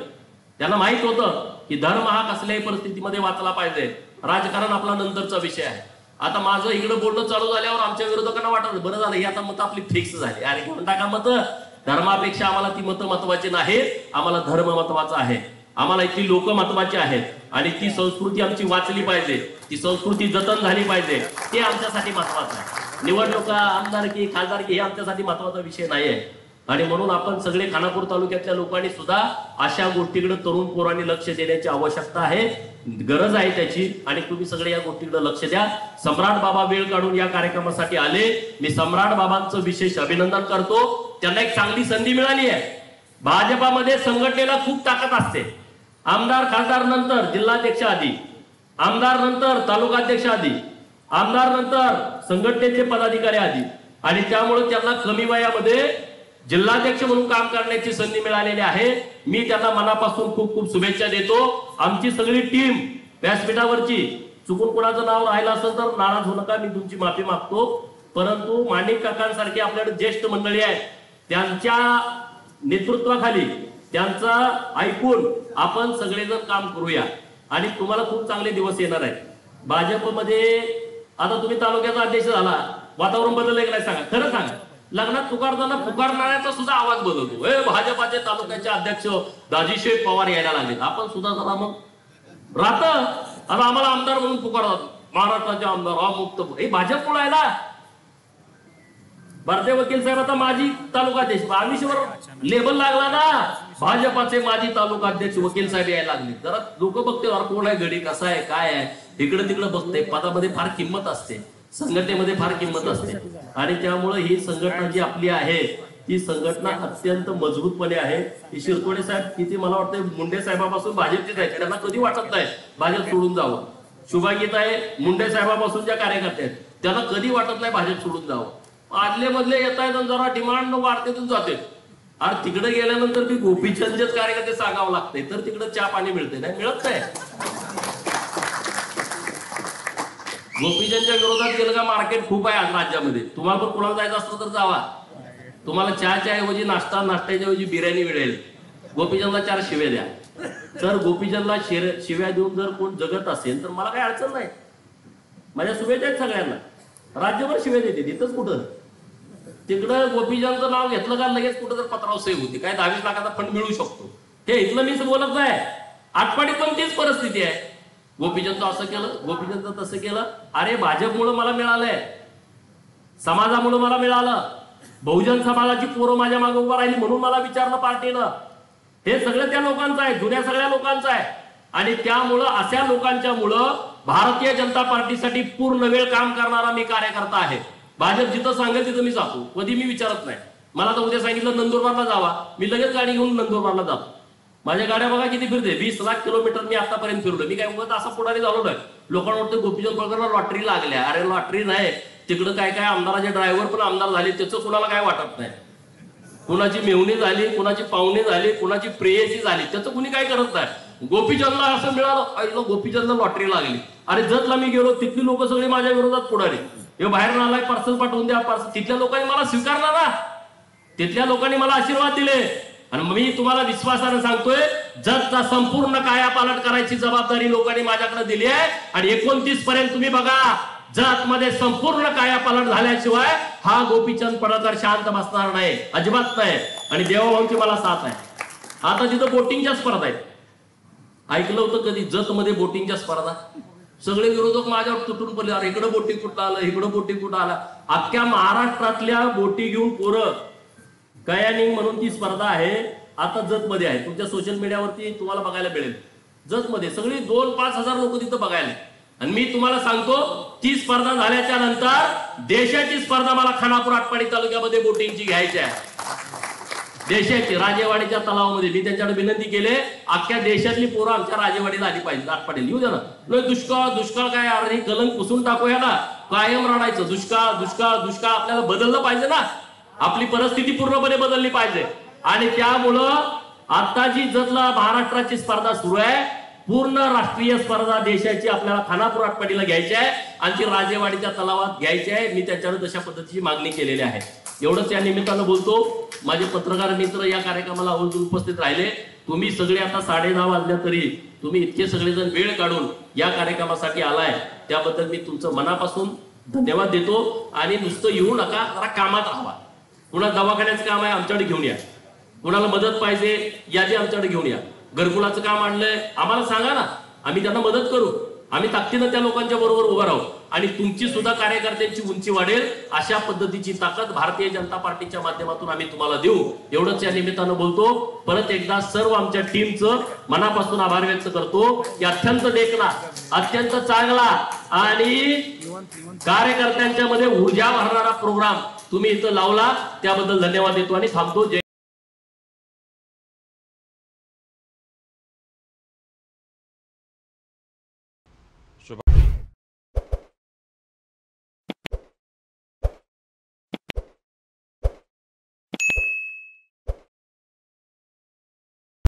[SPEAKER 2] त्यांना माहित होतं की धर्म हा कसल्याही परिस्थितीमध्ये वाचला पाहिजे. राजकारण आपला नंतरचा विषय आहे. आता माझं इकडे बोलणं चालू झाल्यावर आमच्या विरोधकांना वाटत बरं झालं ही आता मतं आपली फिक्स झाली. अरे घेऊन टाका मतं. धर्मापेक्षा आम्हाला ती मतं महत्वाची नाहीत, आम्हाला धर्म महत्वाचा आहे. आम्हाला इथली लोक महत्वाची आहेत आणि ती संस्कृती आमची वाचली पाहिजे, ती संस्कृती जतन झाली पाहिजे. ते आमच्यासाठी महत्वाचं आहे. निवडणुका, आमदारकी, खासदारकी हे आमच्यासाठी महत्वाचा विषय नाही आहे. आणि म्हणून आपण सगळे खानापूर तालुक्यातल्या लोकांनी सुद्धा अशा गोष्टीकडे तरुण पोरांनी लक्ष देण्याची आवश्यकता आहे, गरज आहे त्याची. आणि तुम्ही सगळे या गोष्टीकडे लक्ष द्या. सम्राट बाबा वेळ काढून या कार्यक्रमासाठी आले. मी सम्राट बाबांचं विशेष अभिनंदन करतो. त्यांना एक चांगली संधी मिळाली आहे. भाजपामध्ये संघटनेला खूप ताकद असते. आमदार खासदार नंतर जिल्हाध्यक्ष आधी, आमदार नंतर तालुकाध्यक्ष आधी, आमदार नंतर संघटनेचे पदाधिकारी आधी. आणि त्यामुळे त्यांना कमी वयामध्ये जिल्हाध्यक्ष म्हणून काम करण्याची संधी मिळालेली आहे. मी त्यांना मनापासून खूप खूप शुभेच्छा देतो. आमची सगळी टीम व्यासपीठावरची, चुकून कोणाचं नाव राहिलं असेल तर नाराज होऊ नका, मी तुमची माफी मागतो. परंतु माणिक काकांसारखी आपल्याकडे ज्येष्ठ मंडळी आहेत, त्यांच्या नेतृत्वाखाली त्यांचा ऐकून आपण सगळेजण काम करूया आणि तुम्हाला खूप चांगले दिवस येणार आहेत. भाजपमध्ये आता तुम्ही तालुक्याचा अध्यक्ष झाला, वातावरण बदललं की नाही सांगा, खरं सांगा. लग्नात पुकारताना पुकारणाऱ्याचा सुद्धा आवाज बदलतो. भाजपाचे तालुक्याचे अध्यक्ष दाजीशेठ पवार यायला लागले, आपण सुद्धा जरा मग राहत. आता आम्हाला आमदार म्हणून पुकारतात, महाराष्ट्राचे आमदार, हा मुक्त. हे भाजपमुळे आहे ना. भारतीय वकील साहेब आता माजी तालुकाध्यक्ष, आमिषवर लेबल लागला ना, भाजपाचे माजी तालुकाध्यक्ष वकील साहेब यायला लागले. जरा लोक बघते कोण आहे, गडी कसा आहे, काय आहे, इकडे तिकडे बघते. पदामध्ये फार किंमत असते, संघटनेमध्ये फार किंमत असते. आणि त्यामुळे ही संघटना जी आपली आहे ती संघटना अत्यंत मजबूतपणे आहे. ही शिरतोडे साहेब किती मला वाटतं मुंडे साहेबापासून भाजपचेच आहेत, त्यांना कधी वाटत नाही भाजप सोडून जावं. शुभागीत आहे मुंडे साहेबापासून ज्या कार्यकर्ते आहेत त्यांना कधी वाटत नाही भाजप सोडून जावं. आदले मधले येत आहेत जरा डिमांड वाढते जाते. आणि तिकडे गेल्यानंतर ती गोपीचंदचेच कार्यकर्ते सांगावं लागते, तर तिकडे चहा पाणी मिळते, नाही मिळत नाही. गोपीचंदच्या विरोधात गेलं का मार्केट खूप आहे आज राज्यामध्ये. तुम्हाला पण कुणाला जायचं असलं तर जावा, तुम्हाला चहाच्या ऐवजी नाश्ता, नाश्त्याच्या ऐवजी बिर्याणी मिळेल. गोपीचंदला 4 शिव्या द्या. तर गोपीचंदला शिव्या देऊन जर कोण जगत असेल तर मला काही अडचण नाही. माझ्या शुभेच्छा आहेत सगळ्यांना. राज्यभर शिव्या देते, तिथंच कुठं तिकडं गोपीचंदचं नाव घेतलं का लगेच कुठं तर पत्राव सेव्ह होती, काय 22 लाखाचा फंड मिळू शकतो. हे इथलं मीच बोलत नाही. आटपाडीत पण तीच परिस्थिती आहे. गोपीचंद असं केलं, गोपीचंद तसं केलं. अरे भाजपमुळे मला मिळालंय, समाजामुळे मला मिळालं, बहुजन समाजाची पोरं माझ्या मागे उभा राहिली म्हणून मला विचारलं पार्टीनं. हे सगळं त्या लोकांचं आहे, जुन्या सगळ्या लोकांचं आहे. आणि त्यामुळं अशा लोकांच्या मुळे भारतीय जनता पार्टीसाठी पूर्ण वेळ काम करणारा मी कार्यकर्ता आहे. भाजप जिथं सांगेल तिथं मी जातो, कधी मी विचारत नाही. मला तर उद्या सांगितलं नंदुरबारला जावा, मी लगेच गाडी घेऊन नंदुरबारला जातो. माझ्या गाड्या बघा किती फिरते, 20 लाख किलोमीटर मी आतापर्यंत फिरलो. मी काय उगाच असा पुढारी झालो नाही. लोकांना वाटतं गोपीचंद पळकरला लॉटरी लागल्या. अरे लॉटरी नाही, तिकडं काय काय आमदाराचे ड्रायव्हर पण आमदार झाले, त्याचं कुणाला काय वाटत नाही. कुणाची मेवणी झाली, कुणाची पाहुणी झाली, कुणाची प्रेयसी झाली, त्याचं कुणी काय करत नाही. गोपीचंदला असं मिळालं, गोपीचंदला लॉटरी लागली. अरे जतला मी गेलो, तिथली लोक सगळी माझ्या विरोधात पुढारी, हे बाहेर आलाय पार्सल पाठवून द्या, पार्सल. तिथल्या लोकांनी मला स्वीकारला ना, तिथल्या लोकांनी मला आशीर्वाद दिले. आणि मी तुम्हाला विश्वासाने सांगतोय, जतचा संपूर्ण कायापालट करायची जबाबदारी लोकांनी माझ्याकडे दिली आहे. आणि 29 पर्यंत तुम्ही बघा, जतमध्ये संपूर्ण कायापालट झाल्याशिवाय हा गोपीचंद पडळकर शांत बसणार नाही, अजिबात नाही. आणि देवाभाऊची मला साथ आहे. आता तिथं बोटिंगच्या स्पर्धा आहेत. ऐकलं होतं कधी जत मध्ये बोटिंगच्या स्पर्धा? सगळे विरोधक माझ्यावर तुटून पडले, अरे इकडं बोटिंग कुठं आलं, इकडं बोटिंग कुठं आला. अख्ख्या महाराष्ट्रातल्या बोटी घेऊन पोरं कयानिंग म्हणून ती स्पर्धा आहे, आता जत मध्ये आहे. तुमच्या सोशल मीडियावरती तुम्हाला बघायला मिळेल. जत मध्ये सगळी 2-5 हजार लोक तिथं बघायला. आणि मी तुम्हाला सांगतो, ती स्पर्धा झाल्याच्या नंतर देशाची स्पर्धा मला खानापूर आटपाडी तालुक्यामध्ये बोटिंगची घ्यायची आहे. देशाची राजेवाडीच्या तलावामध्ये मी त्यांच्याकडे विनंती केले, अख्ख्या देशातली पोरं आमच्या राजेवाडीला आली पाहिजे, आटपाडीला येऊ द्या ना. दुष्काळ दुष्काळ काय, अरे कलंक पुसून टाकूया ना. कायम रडायचं दुष्काळ दुष्काळ दुष्काळ. आपल्याला बदललं पाहिजे ना, आपली परिस्थिती पूर्णपणे बदलली पाहिजे. आणि त्यामुळं आता जी जतला महाराष्ट्राची स्पर्धा सुरू आहे, पूर्ण राष्ट्रीय स्पर्धा देशाची आपल्याला खानापूर आटपाडीला घ्यायची आहे आणि ती राजेवाडीच्या तलावात घ्यायची आहे. मी त्याच्याकडे तशा पद्धतीची मागणी केलेली आहे. एवढंच या निमित्तानं बोलतो. माझे पत्रकार मित्र या कार्यक्रमाला आवर्जून उपस्थित राहिले. तुम्ही सगळे आता 10:30 वाजल्या तरी तुम्ही इतके सगळेजण वेळ काढून या कार्यक्रमासाठी आलाय, त्याबद्दल मी तुमचं मनापासून धन्यवाद देतो. आणि नुसतं येऊ नका, जरा कामात राहा. कुणाला दवाखान्याचं काम आहे आमच्याकडे घेऊन या, कुणाला मदत पाहिजे यादी आमच्याकडे घेऊन या. घरकुलाचं काम आणलंय आम्हाला सांगा ना, आम्ही त्यांना मदत करू. आम्ही ताकदीनं त्या लोकांच्या बरोबर उभं राहू आणि तुमची सुद्धा कार्यकर्त्यांची उंची वाढेल अशा पद्धतीची ताकद भारतीय जनता पार्टीच्या माध्यमातून आम्ही तुम्हाला देऊ. एवढंच या निमित्तानं बोलतो. परत एकदा सर्व आमच्या टीमचं मनापासून आभार व्यक्त करतो की अत्यंत देखणा, अत्यंत चांगला आणि कार्यकर्त्यांच्या मध्ये ऊर्जा भरणारा प्रोग्राम तुम्ही इथं लावला, त्याबद्दल धन्यवाद देतो आणि थांबतो.